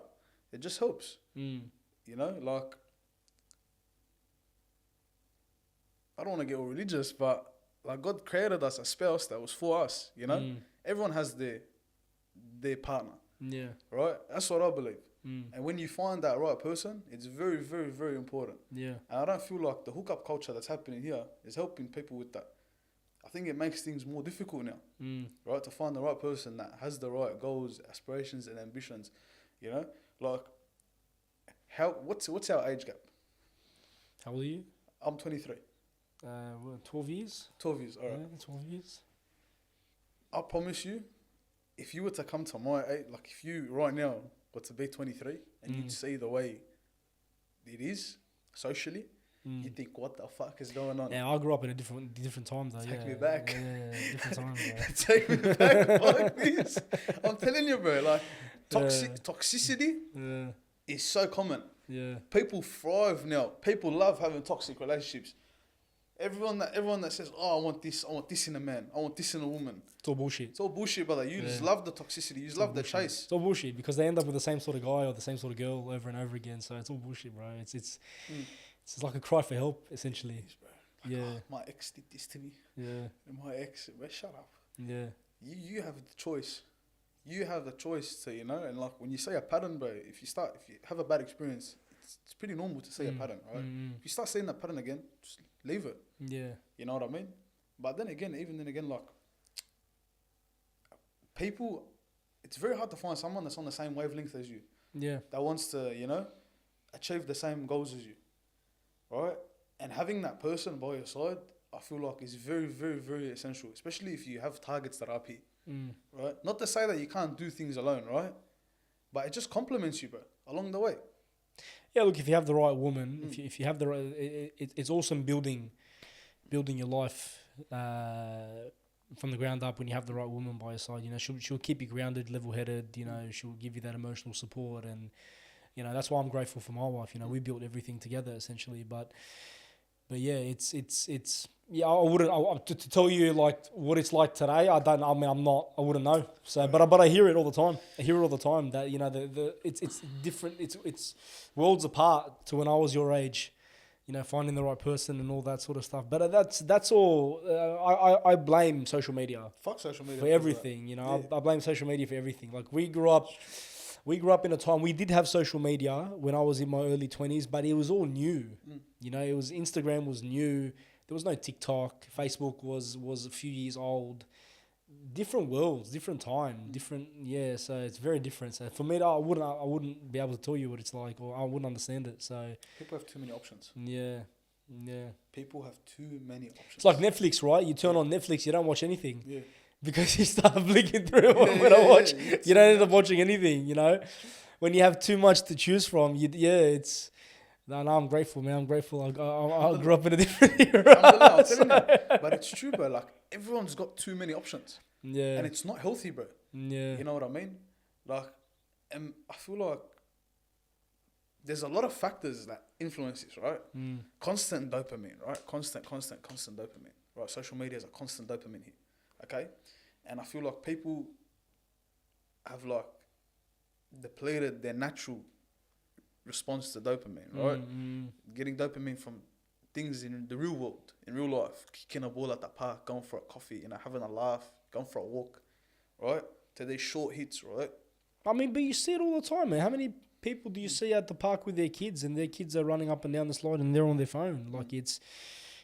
it just helps. You know, like, I don't want to get all religious, but like God created us a spouse that was for us, you know? Everyone has their partner. Yeah. Right? That's what I believe. And when you find that right person, it's very, very, very important. Yeah. And I don't feel like the hookup culture that's happening here is helping people with that. think it makes things more difficult now, Mm. right? To find the right person that has the right goals, aspirations, and ambitions. You know, like what's our age gap? How old are you? I'm 23. 12 years? 12 years, all right. Yeah, 12 years. I promise you, if you were to come to my age, like if you right now were to be 23 and you'd see the way it is socially, you think, what the fuck is going on? Yeah, I grew up in a different time though. Take yeah. me back. Yeah, different time, bro. Take me back, fuck this. I'm telling you, bro, like toxicity Yeah, is so common. yeah. People thrive now. People love having toxic relationships. Everyone that says, oh, I want this in a man, I want this in a woman. It's all bullshit. It's all bullshit, brother. You just love the toxicity. You just love the chase. It's all bullshit because they end up with the same sort of guy or the same sort of girl over and over again. So it's all bullshit, bro. It's like a cry for help, essentially. Yes, bro. Like, Yeah. oh, my ex did this to me. Yeah. And my ex, bro, shut up. Yeah. You have the choice. You have the choice to, you know, and like when you say a pattern, bro, if you have a bad experience, it's pretty normal to say a pattern, right? If you start saying that pattern again, just leave it. Yeah. You know what I mean? But then again, like, people, it's very hard to find someone that's on the same wavelength as you. Yeah. That wants to, you know, achieve the same goals as you, right? And having that person by your side, I feel like is very, very, very essential, especially if you have targets that are up here, right? Not to say that you can't do things alone, right? But it just complements you, bro, along the way. Yeah, look, if you have the right woman, if you have the right, it's awesome building your life from the ground up when you have the right woman by your side. You know, she'll keep you grounded, level-headed. You know, she'll give you that emotional support, and you know that's why I'm grateful for my wife. You know, we built everything together essentially, but yeah, it's yeah. I wouldn't to tell you like what it's like today. I don't. I mean, I wouldn't know. So, but I hear it all the time. I hear it all the time that you know it's different. It's worlds apart to when I was your age. You know, finding the right person and all that sort of stuff. But that's all. I blame social media. Fuck social media for everything. You know, I blame social media for everything. Like we grew up in a time we did have social media when I was in my early 20s, but it was all new. You know, Instagram was new. There was no TikTok. Facebook was a few years old. Different worlds, different time, different. Yeah, so it's very different. So for me, I wouldn't be able to tell you what it's like, or I wouldn't understand it. So people have too many options. Yeah. People have too many options. It's like Netflix, right? You turn on Netflix, you don't watch anything. Yeah. Because you start flicking through it you don't end up watching anything, you know? When you have too much to choose from, it's... No, I'm grateful, man. I'm grateful. I grew up in a different era. I'm telling you. But it's true, bro. Like, everyone's got too many options. Yeah. And it's not healthy, bro. Yeah. You know what I mean? Like, and I feel like there's a lot of factors that influence this, right? Constant dopamine, right? Constant dopamine, right? Social media is a constant dopamine hit, okay? And I feel like people have like depleted their natural response to dopamine, right? Getting dopamine from things in the real world, in real life, kicking a ball at the park, going for a coffee, you know, having a laugh, going for a walk, right? To these short hits, right? I mean, but you see it all the time, man. How many people do you see at the park with their kids and their kids are running up and down the slide and they're on their phone? Like you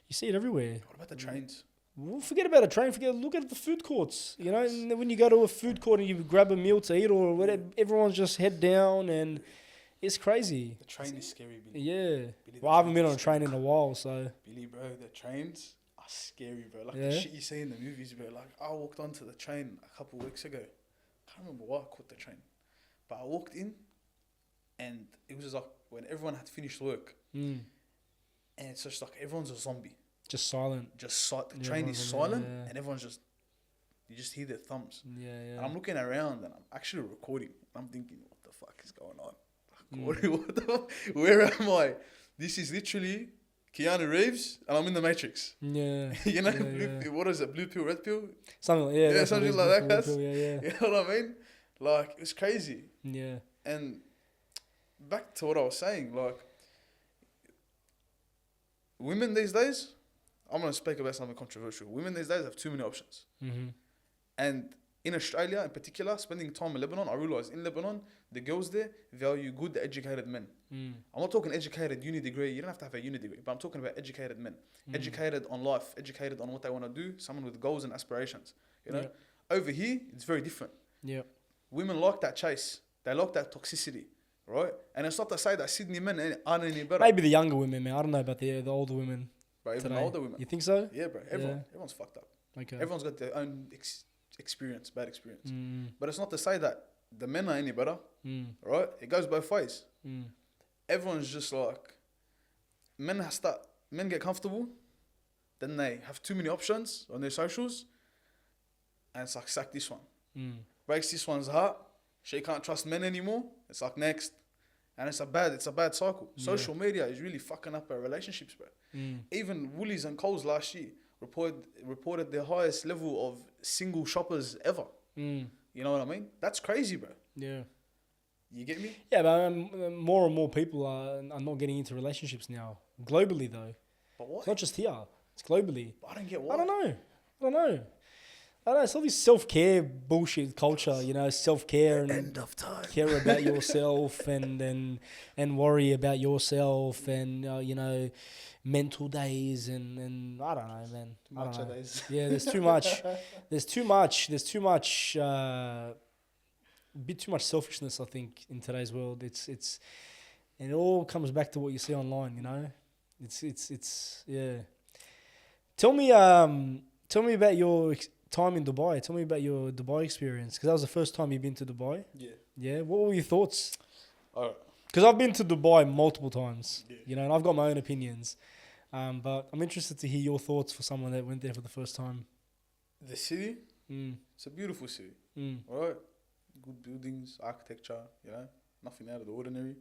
see it everywhere. What about the trains? Well, forget about a train. Look at the food courts. You know, and when you go to a food court and you grab a meal to eat or whatever, everyone's just head down and it's crazy. The train is scary, Billy. Yeah. Billy, Well, I haven't been on a train in a while, so. Billy, bro, the trains are scary, bro. Like the shit you see in the movies, bro. Like I walked onto the train a couple of weeks ago. I can't remember why I caught the train, but I walked in, and it was just like when everyone had finished work, and it's just like everyone's a zombie. Just silent. The train is silent, and everyone's just, you just hear their thumbs. Yeah. And I'm looking around, and I'm actually recording. I'm thinking, what the fuck is going on? Like, where am I? This is literally Keanu Reeves, and I'm in the Matrix. Yeah. You know, what is it? Blue pill, red pill? Something Something like that, guys. Yeah. You know what I mean? Like, it's crazy. Yeah. And back to what I was saying, like, women these days, I'm going to speak about something controversial. Women these days have too many options. Mm-hmm. And in Australia in particular, spending time in Lebanon, I realized in Lebanon, the girls there value good, educated men. I'm not talking educated uni degree. You don't have to have a uni degree, but I'm talking about educated men. Educated on life, educated on what they want to do, someone with goals and aspirations. You know, over here, it's very different. Yeah. Women like that chase. They like that toxicity, right? And it's not to say that Sydney men aren't any better. Maybe the younger women, man. I don't know about the older women. Bro, even today. the older women. You think so? Yeah, bro. Everyone's fucked up. Okay. Everyone's got their own experience, bad experience. But it's not to say that the men are any better, right? It goes both ways. Everyone's just like, men get comfortable, then they have too many options on their socials, and it's like, sack this one. Breaks this one's heart, she can't trust men anymore, it's like next. And it's a bad cycle. Social media is really fucking up our relationships, bro. Even Woolies and Coles last year reported their highest level of single shoppers ever. You know what I mean? That's crazy, bro. Yeah. You get me? Yeah, but more and more people are not getting into relationships now. Globally, though. But why? It's not just here. It's globally. But I don't get why. I don't know. It's all this self-care bullshit culture, you know, self-care and End of time. care about yourself and worry about yourself and, you know, mental days and I don't know, man. Matcha days. Yeah, there's too much. There's too much, a bit too much selfishness, I think, in today's world. It's and it all comes back to what you see online, you know. It's yeah. Tell me about your time in Dubai. Tell me about your Dubai experience, because that was the first time you've been to Dubai. Yeah. Yeah. What were your thoughts? Alright. Because I've been to Dubai multiple times, Yeah. you know, and I've got my own opinions. But I'm interested to hear your thoughts for someone that went there for the first time. The city, it's a beautiful city. Alright. Good buildings, architecture, you know, nothing out of the ordinary.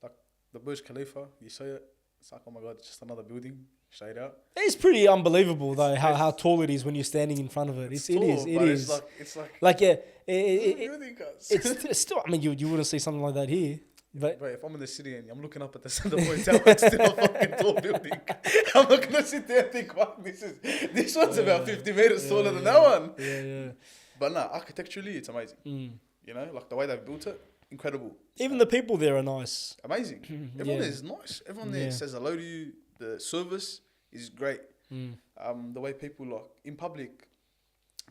Like the Burj Khalifa, you see it, it's like, oh my god, it's just another building, straight out. It's pretty unbelievable though how tall it is when you're standing in front of it. It is. It's like yeah, it's still. I mean, you wouldn't see something like that here. But if I'm in the city and I'm looking up at the Center Point Tower, it's still a fucking tall building. I'm not gonna sit there and think, wow, this one's about 50 meters taller than that one. Yeah. But nah, architecturally, it's amazing. You know, like the way they've built it, incredible. Even the people there are nice. Amazing. Everyone there is nice. Everyone there says hello to you. The service is great. The way people like in public,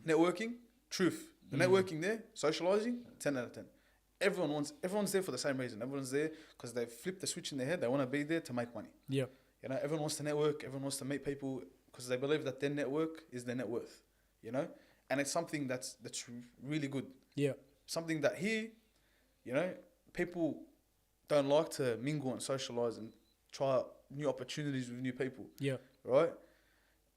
networking, truth. The networking there, socializing, 10 out of 10. Everyone's there for the same reason. Everyone's there because they've flipped the switch in their head. They want to be there to make money. Yeah. You know, everyone wants to network. Everyone wants to meet people because they believe that their network is their net worth. You know, and it's something that's really good. Yeah. Something that here, you know, people don't like to mingle and socialize and try out new opportunities with new people. Yeah. Right?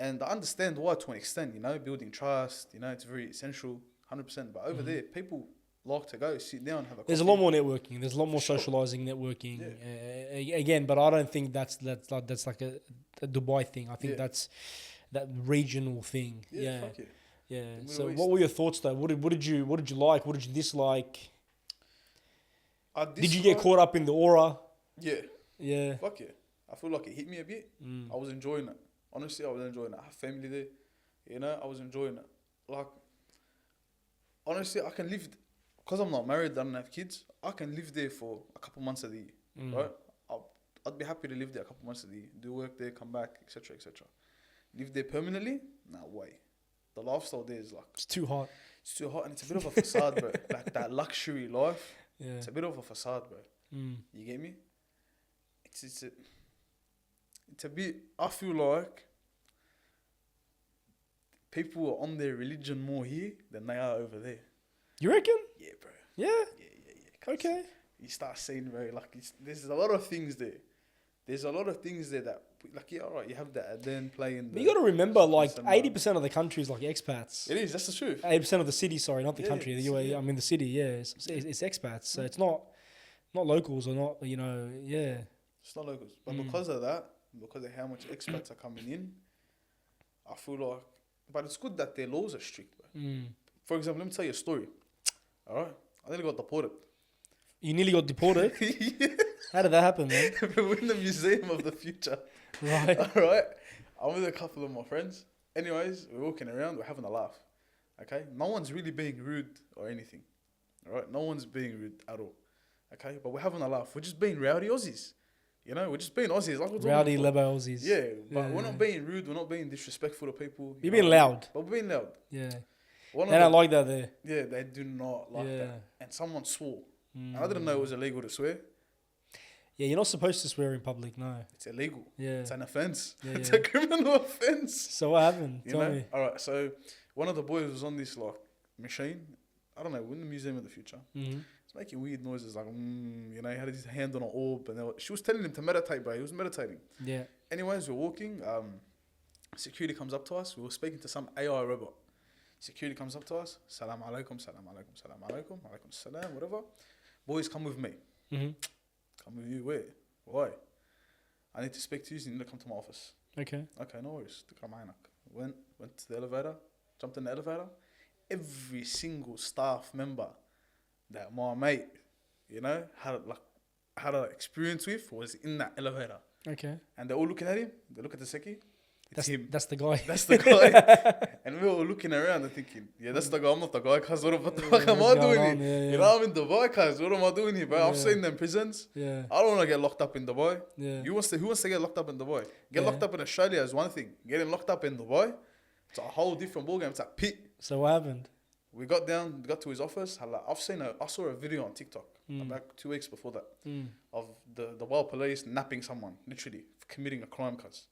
And I understand why to an extent, you know, building trust, you know, it's very essential, 100%. But over there, people like to go sit down and have a coffee. There's a lot more networking. There's a lot more socializing, networking. Yeah. Again, but I don't think that's like a Dubai thing. I think that's that regional thing. Yeah. Fuck it. Yeah. So what were your thoughts though? What did you like? What did you dislike? Did you get caught up in the aura? Yeah. Yeah. Fuck yeah. I feel like it hit me a bit. I was enjoying it. Honestly, I was enjoying it. I have family there. You know, I was enjoying it. Like, honestly, I can live, because I'm not married, I don't have kids, I can live there for a couple months of the year, right? I'd be happy to live there a couple months of the year, do work there, come back, etc., etc. Live there permanently? No way. The lifestyle there is like... It's too hot. It's too hot and it's a bit of a facade, bro. Like that luxury life, it's a bit of a facade, bro. You get me? It's a bit... I feel like people are on their religion more here than they are over there. You reckon? Yeah, bro. Yeah? Yeah. Okay. You start seeing, bro, like, there's a lot of things there. There's a lot of things there that, like, yeah, all right, you have that then playing. But you got to remember, like, 80% of the country is like expats. It is, that's the truth. 80% of the city, sorry, not the country. The UAE, I mean the city, it's expats. So it's not locals or not, you know, It's not locals. But because of that, because of how much expats are coming in, I feel like, but it's good that their laws are strict, bro. For example, let me tell you a story. All right? I nearly got deported. You nearly got deported? Yeah. How did that happen, man? We're in the Museum of the Future. Right. All right? I'm with a couple of my friends. Anyways, we're walking around, we're having a laugh. Okay, no one's really being rude or anything. All right, no one's being rude at all. Okay, but we're having a laugh. We're just being rowdy Aussies. You know, we're just being Aussies. Like we're talking Rowdy, before. lebo Aussies. Yeah, but Yeah, we're not being rude. We're not being disrespectful to people. You're being loud. But we're being loud. Yeah. One They of don't the, like that there. yeah, they do not like Yeah. that. And someone swore. And I didn't know it was illegal to swear. Yeah, you're not supposed to swear in public, no. It's illegal. Yeah. It's an offense. Yeah, It's yeah. a criminal offense. So what happened? You Tell know? me. All right. So one of the boys was on this like machine. I don't know. We're in the Museum of the Future. Mm-hmm. He's making weird noises like, you know, he had his hand on an orb, and she was telling him to meditate, bro. He was meditating. Yeah. Anyways, we're walking. Security comes up to us. We were speaking to some AI robot. Security comes up to us. Salam alaikum, salam alaikum, salam alaikum, alaikum salam, whatever. Boys, come with me. Mm-hmm. Come with you. Where? Why? I need to speak to you. So you need to come to my office. Okay. Okay, no worries. Went to the elevator. Jumped in the elevator. Every single staff member that my mate, you know, had an experience with was in that elevator. Okay. And they're all looking at him. They look at the Seki. It's him. That's the guy. That's the guy. And we were all looking around and thinking, yeah, that's the guy. I'm not the guy, cuz. What the fuck am I doing here? Yeah, You know, I'm in Dubai, cuz. What am I doing here, bro? Yeah. I've seen them prisons. Yeah. I don't want to get locked up in Dubai. Yeah. Who wants to get locked up in Dubai? Get Yeah. locked up in Australia is one thing. Getting locked up in Dubai, it's a whole different ballgame. It's a pit. So what happened? We got to his office. I saw a video on TikTok about 2 weeks before that of the Dubai police napping someone, literally committing a crime, cuz.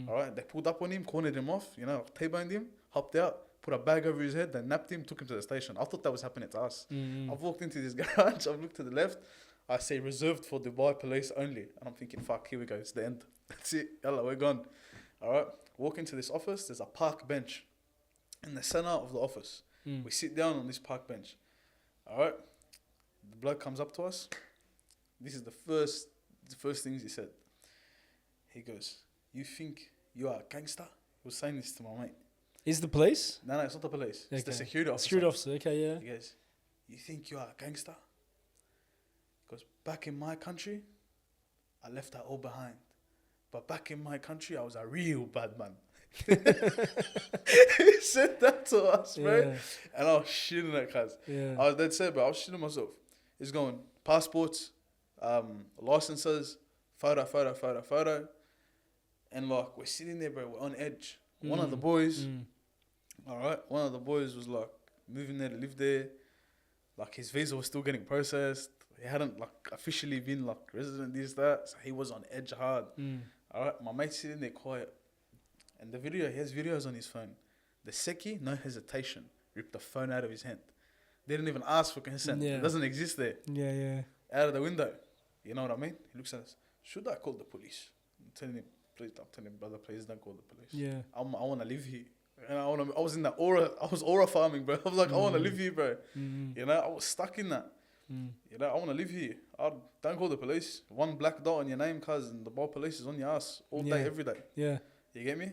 All right, they pulled up on him, cornered him off, you know, T-boned him, hopped out, put a bag over his head, then napped him, took him to the station. I thought that was happening to us. I've walked into this garage, I've looked to the left, I say reserved for Dubai police only. And I'm thinking, fuck, here we go, it's the end. That's it, yalla, we're gone. All right, walk into this office, there's a park bench in the center of the office. We sit down on this park bench. All right, the bloke comes up to us. This is the first things he said. He goes, you think you are a gangster? He was saying this to my mate. Is the police? No, it's not the police. It's the Okay. security officer. Security officer, okay, yeah. He goes, you think you are a gangster? Because back in my country, I left that all behind. But back in my country, I was a real bad man. He said that to us, bro. Yeah. And I was shitting at cuz. Yeah. I was dead set, bro. I was shitting myself. He's going, passports, licenses, photo. And like, we're sitting there, bro. We're on edge. One of the boys, all right, one of the boys was like moving there to live there. Like his visa was still getting processed. He hadn't like officially been like resident, this, that. So he was on edge hard. All right, my mate's sitting there quiet. And the video, he has videos on his phone. The Seki, no hesitation, ripped the phone out of his hand. They didn't even ask for consent. Yeah. It doesn't exist there. Yeah, yeah. Out of the window. You know what I mean? He looks at us. Should I call the police? I'm telling him, please, I'm telling him, brother, please don't call the police. Yeah. I want to live here. And I was in that aura. I was aura farming, bro. I was like, I want to live here, bro. You know, I was stuck in that. You know, I want to live here. Don't call the police. One black dot on your name, cuz, and the bar police is on your ass all day, every day. Yeah. You get me?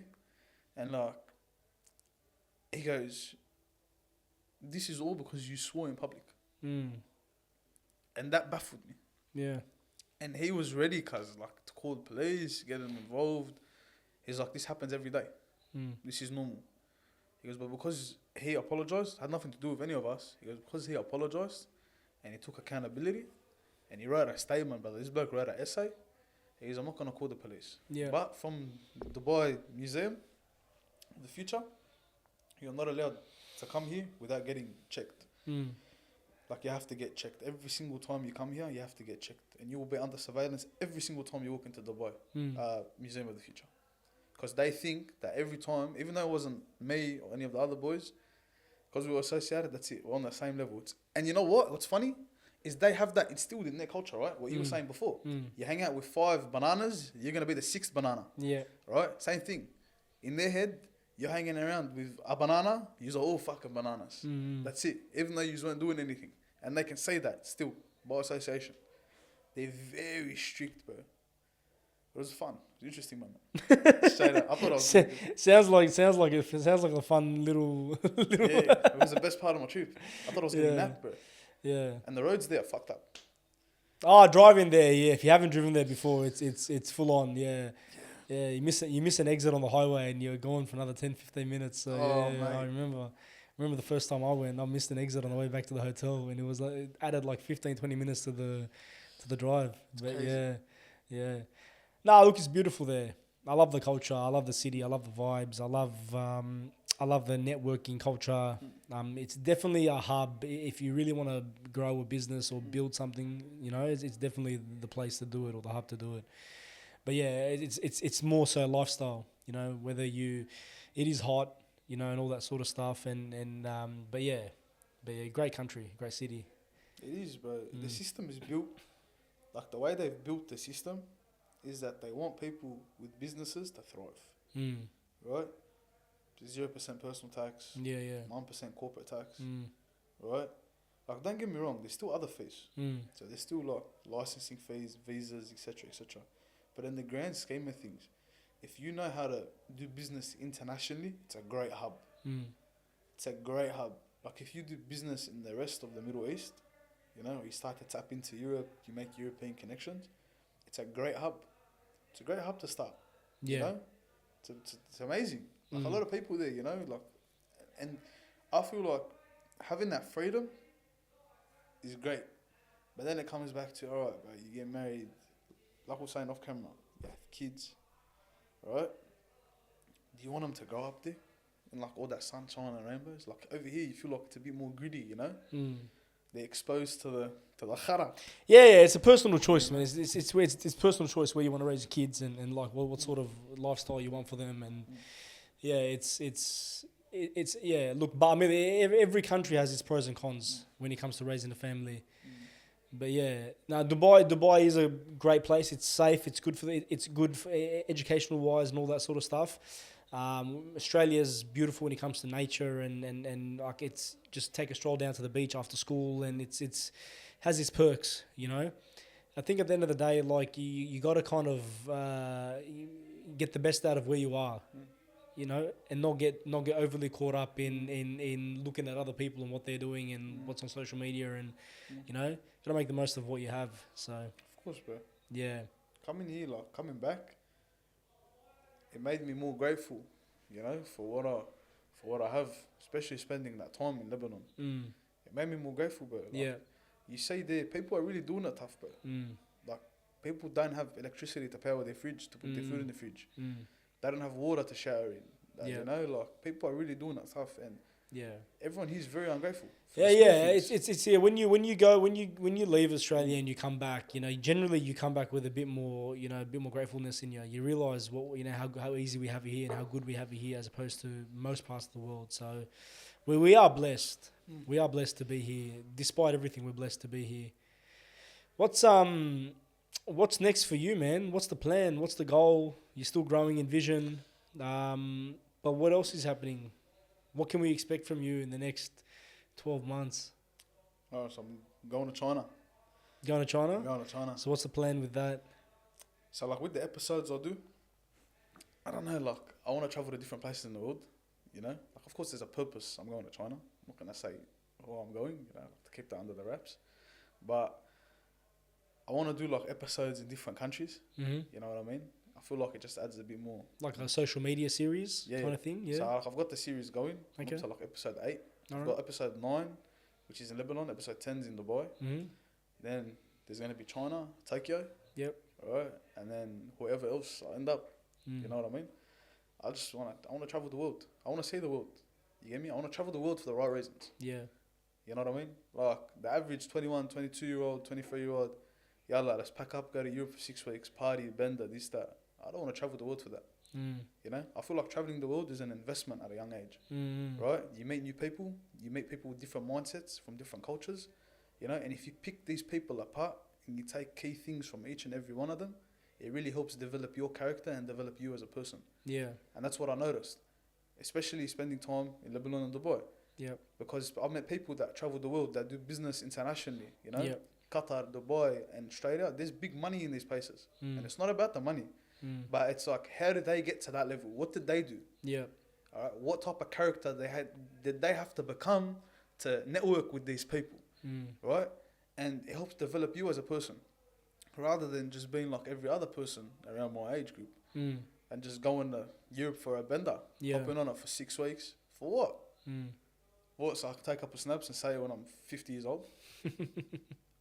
And like, he goes, this is all because you swore in public. And that baffled me. Yeah. And he was ready, cuz, like, to call the police, get them involved. He's like, this happens every day. This is normal. He goes, but because he apologized, had nothing to do with any of us. He goes, because he apologized and he took accountability and he wrote a statement, brother. This bloke wrote an essay. He goes, I'm not going to call the police. Yeah. But from Dubai Museum, the future, you're not allowed to come here without getting checked. Like, you have to get checked. Every single time you come here, you have to get checked. And you will be under surveillance every single time you walk into Dubai Museum of the Future. Because they think that every time, even though it wasn't me or any of the other boys, because we were associated, that's it. We're on the same level. And you know what? What's funny is they have that instilled in their culture, right? What you were saying before. You hang out with 5 bananas, you're going to be the 6th banana. Yeah. Right? Same thing. In their head, you're hanging around with a banana, you're all fucking bananas. That's it. Even though you weren't doing anything. And they can say that still, by association. They're very strict, bro. It was fun. It was interesting, man. Straight up. I thought I was... sounds like a fun little... Yeah, it was the best part of my trip. I thought I was getting napped, bro. Yeah. And the roads there are fucked up. Oh, driving there, yeah. If you haven't driven there before, it's full on, yeah. Yeah, you miss an exit on the highway and you're going for another 10, 15 minutes. So, I remember. remember the first time I went, I missed an exit on the way back to the hotel, and it was like it added like 15, 20 minutes to the drive. But crazy. yeah. No, look, it's beautiful there. I love the culture. I love the city. I love the vibes. I love the networking culture. It's definitely a hub if you really want to grow a business or build something. You know, it's definitely the place to do it or the hub to do it. But yeah, it's more so lifestyle. You know, whether it is hot, you know, and all that sort of stuff. But yeah, great country, great city. It is, bro. The system is built, like the way they've built the system is that they want people with businesses to thrive, right? 0% personal tax, Yeah. 9% corporate tax, Mm. right? Like, don't get me wrong, there's still other fees. Mm. So there's still like licensing fees, visas, etc., etc. But in the grand scheme of things, if you know how to do business internationally, it's a great hub. Mm. It's a great hub. Like if you do business in the rest of the Middle East, you know, you start to tap into Europe, you make European connections. It's a great hub. It's a great hub to start. Yeah. You know, it's amazing. Like a lot of people there, you know, like, and I feel like having that freedom is great. But then it comes back to, all right, bro, you get married, like we're saying off camera, you have kids, right? Do you want them to grow up there in like all that sunshine and rainbows? Like over here, you feel like it's a bit more gritty, you know? They're exposed to the khara. Yeah, it's a personal choice, man. It's personal choice where you want to raise your kids and like what sort of lifestyle you want for them, and yeah, it's yeah. Look, but I mean, every country has its pros and cons when it comes to raising a family. But yeah, now Dubai is a great place. It's safe. It's good for educational wise and all that sort of stuff. Australia's beautiful when it comes to nature and like it's just take a stroll down to the beach after school, and it's has its perks, you know. I think at the end of the day, like you got to kind of get the best out of where you are, you know, and not get overly caught up in looking at other people and what they're doing and what's on social media, and you know, got to make the most of what you have. So Of course, bro. yeah, Coming here, like coming back, it made me more grateful, you know, for what I have, especially spending that time in Lebanon. It made me more grateful, bro. Like, yeah, you say there, people are really doing it tough, bro. Like people don't have electricity to power their fridge, to put their food in the fridge. They don't have water to shower in. Yeah. You know, like people are really doing it tough, and yeah. everyone here's very ungrateful. for Yeah, the small yeah. things. It's yeah. When you leave Australia and you come back, you know, generally you come back with a bit more, you know, a bit more gratefulness in you. You realise what, you know, how easy we have it here and how good we have it here as opposed to most parts of the world. So we are blessed. We are blessed to be here. Despite everything, we're blessed to be here. What's next for you, man? What's the plan? What's the goal? You're still growing in vision. But what else is happening? What can we expect from you in the next 12 months? Oh, so I'm going to China. Going to China? I'm going to China. So what's the plan with that? So like with the episodes I do, I don't know, like I want to travel to different places in the world, you know? Like of course there's a purpose. I'm going to China. I'm not going to say where I'm going, you know, to keep that under the wraps. But I want to do like episodes in different countries, you know what I mean? I feel like it just adds a bit more. Like a social media series kind of thing, yeah? So like, I've got the series going. Okay. Up to like episode 8. I've Alright. got episode 9, which is in Lebanon. Episode 10 is in Dubai. Then there's going to be China, Tokyo. Yep. Right, and then whoever else I end up, you know what I mean? I want to travel the world. I want to see the world. You get me? I want to travel the world for the right reasons. Yeah. You know what I mean? Like the average 21, 22-year-old, 23-year-old, yalla, let's pack up, go to Europe for 6 weeks, party, bender, this, that. I don't want to travel the world for that. You know? I feel like traveling the world is an investment at a young age. Right? You meet new people, you meet people with different mindsets from different cultures, you know? And if you pick these people apart and you take key things from each and every one of them, it really helps develop your character and develop you as a person. Yeah. And that's what I noticed, especially spending time in Lebanon and Dubai. Yep. Because I've met people that travel the world, that do business internationally, you know? Yep. Qatar, Dubai, and Australia, there's big money in these places. And it's not about the money, but it's like, how did they get to that level? What did they do? Yeah. What type of character did they have to become to network with these people, right? And it helps develop you as a person, rather than just being like every other person around my age group and just going to Europe for a bender, hopping on it for 6 weeks. For what? What? So I can take a couple snaps and say it when I'm 50 years old.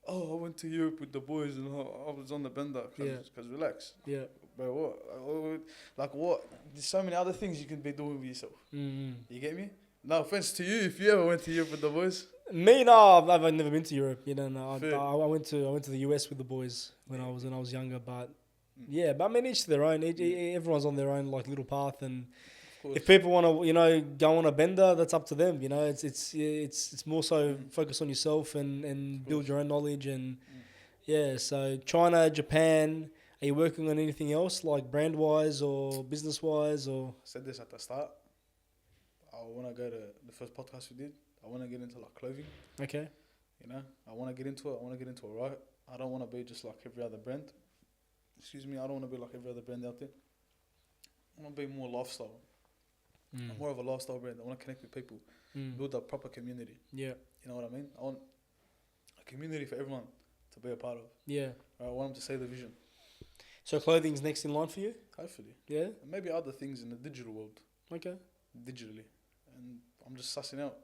Oh, I went to Europe with the boys and I was on the bender. Because relax. Yeah. Bro, what? Like what? There's so many other things you can be doing with yourself. Mm. You get me? No offense to you if you ever went to Europe with the boys. Me, no, I've never been to Europe. You know, no, Fair. I went to the US with the boys when I was younger. But yeah, but I mean, each to their own. Everyone's on their own like little path, and if people want to, go on a bender, that's up to them. You know, it's more so focus on yourself and build your own knowledge and yeah. So China, Japan. Are you working on anything else like brand wise or business wise or? I said this at the start. I want to go to the first podcast we did. I want to get into like clothing. Okay. I want to get into it. I want to get into it right. I don't want to be just like every other brand. Excuse me. I don't want to be like every other brand out there. I want to be more lifestyle. I'm more of a lifestyle brand. I want to connect with people, build a proper community. Yeah. You know what I mean? I want a community for everyone to be a part of. Yeah. I want them to see the vision. So clothing's next in line for you? Hopefully. Yeah. And maybe other things in the digital world. Okay. Digitally. And I'm just sussing out,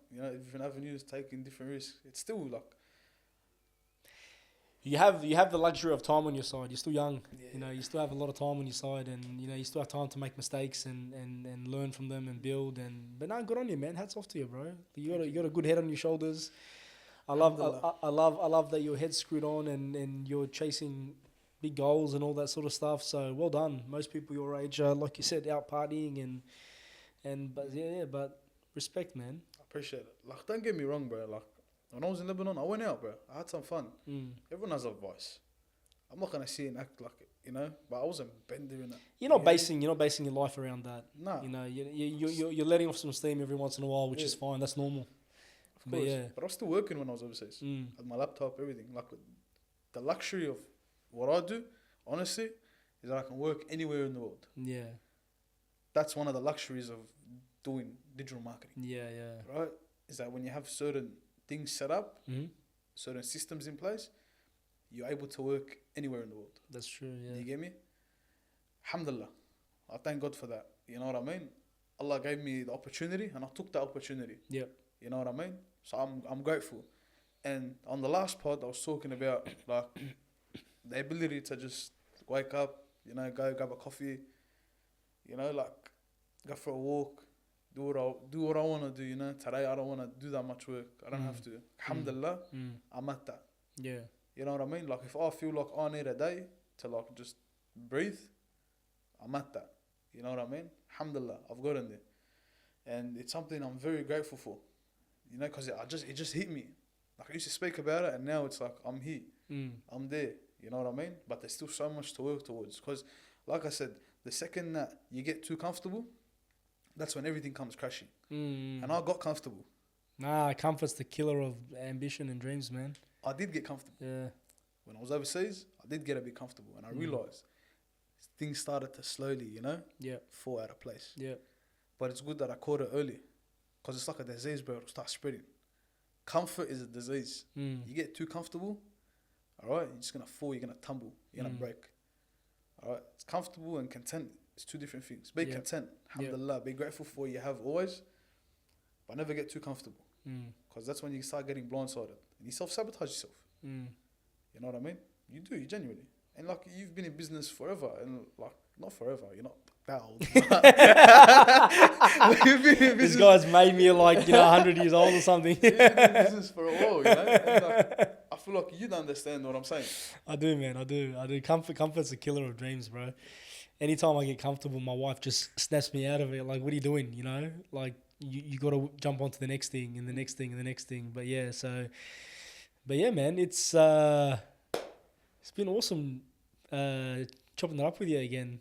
different avenues, taking different risks. It's still like... You have the luxury of time on your side. You're still young. Yeah. You still have a lot of time on your side and, you still have time to make mistakes and learn from them and build. But no, good on you, man. Hats off to you, bro. You got a good head on your shoulders. I love that your head's screwed on and you're chasing big goals and all that sort of stuff. So well done. Most people your age are, like you said, out partying but respect, man. I appreciate it. Like, don't get me wrong, bro. Like, when I was in Lebanon, I went out, bro. I had some fun. Everyone has a voice. I'm not gonna sit and act like it, but I wasn't bending in it. You're not basing your life around that. Nah. You're letting off some steam every once in a while, which is fine. That's normal. Of course. But I was still working when I was overseas. Had my laptop, everything. Like, the luxury of what I do, honestly, is that I can work anywhere in the world. Yeah. That's one of the luxuries of doing digital marketing. Yeah. Right? Is that when you have certain things set up, certain systems in place, you're able to work anywhere in the world. That's true, yeah. You get me? Alhamdulillah. I thank God for that. You know what I mean? Allah gave me the opportunity and I took the opportunity. Yeah. You know what I mean? So I'm grateful. And on the last pod, I was talking about like the ability to just wake up, go grab a coffee, like go for a walk, do what I want to do, Today I don't want to do that much work. I don't have to. Alhamdulillah, I'm at that. Yeah. You know what I mean? Like if I feel like I need a day to like just breathe, I'm at that. You know what I mean? Alhamdulillah, I've gotten there. And it's something I'm very grateful for. Because it just hit me. Like I used to speak about it and now it's like I'm here. I'm there. You know what I mean? But there's still so much to work towards. Because like I said, the second that you get too comfortable, that's when everything comes crashing. And I got comfortable. Nah, comfort's the killer of ambition and dreams, man. I did get comfortable. Yeah. When I was overseas, I did get a bit comfortable. And I realised things started to slowly, fall out of place. Yeah. But it's good that I caught it early. Because it's like a disease, bro. It'll start spreading. Comfort is a disease. You get too comfortable, all right, you're just going to fall, you're going to tumble, you're going to break. All right, it's comfortable and content. It's two different things. Be content, alhamdulillah. Be grateful for what you have always, but never get too comfortable. Because that's when you start getting blindsided. And you self-sabotage yourself. You know what I mean? You do, you genuinely. And like, you've been in business forever. And like, not forever, you're not that old. This guy's made me like, 100 years old or something. You've been in business for a while, And like, I feel like you'd understand what I'm saying. I do, man. I do. Comfort's a killer of dreams, bro. Anytime I get comfortable, my wife just snaps me out of it. Like, what are you doing? Like, you got to jump onto the next thing and the next thing and the next thing. But yeah, man, it's been awesome chopping it up with you again.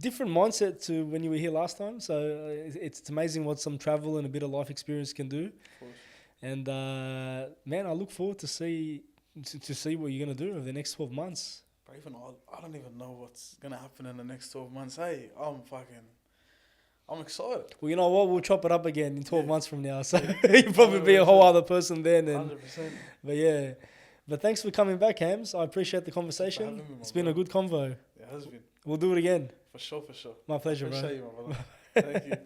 Different mindset to when you were here last time. So it's amazing what some travel and a bit of life experience can do. Of course. And man, I look forward to see what you're gonna do over the next 12 months. But even I don't even know what's gonna happen in the next 12 months. Hey, I'm excited. Well, you know what? We'll chop it up again in 12 months from now. So you'll probably 100%. Be a whole other person then. 100%. But yeah. But thanks for coming back, Hamz. I appreciate the conversation. It's been a good convo. It has been. We'll do it again. For sure. My pleasure, bro. Appreciate you, my brother. Thank you.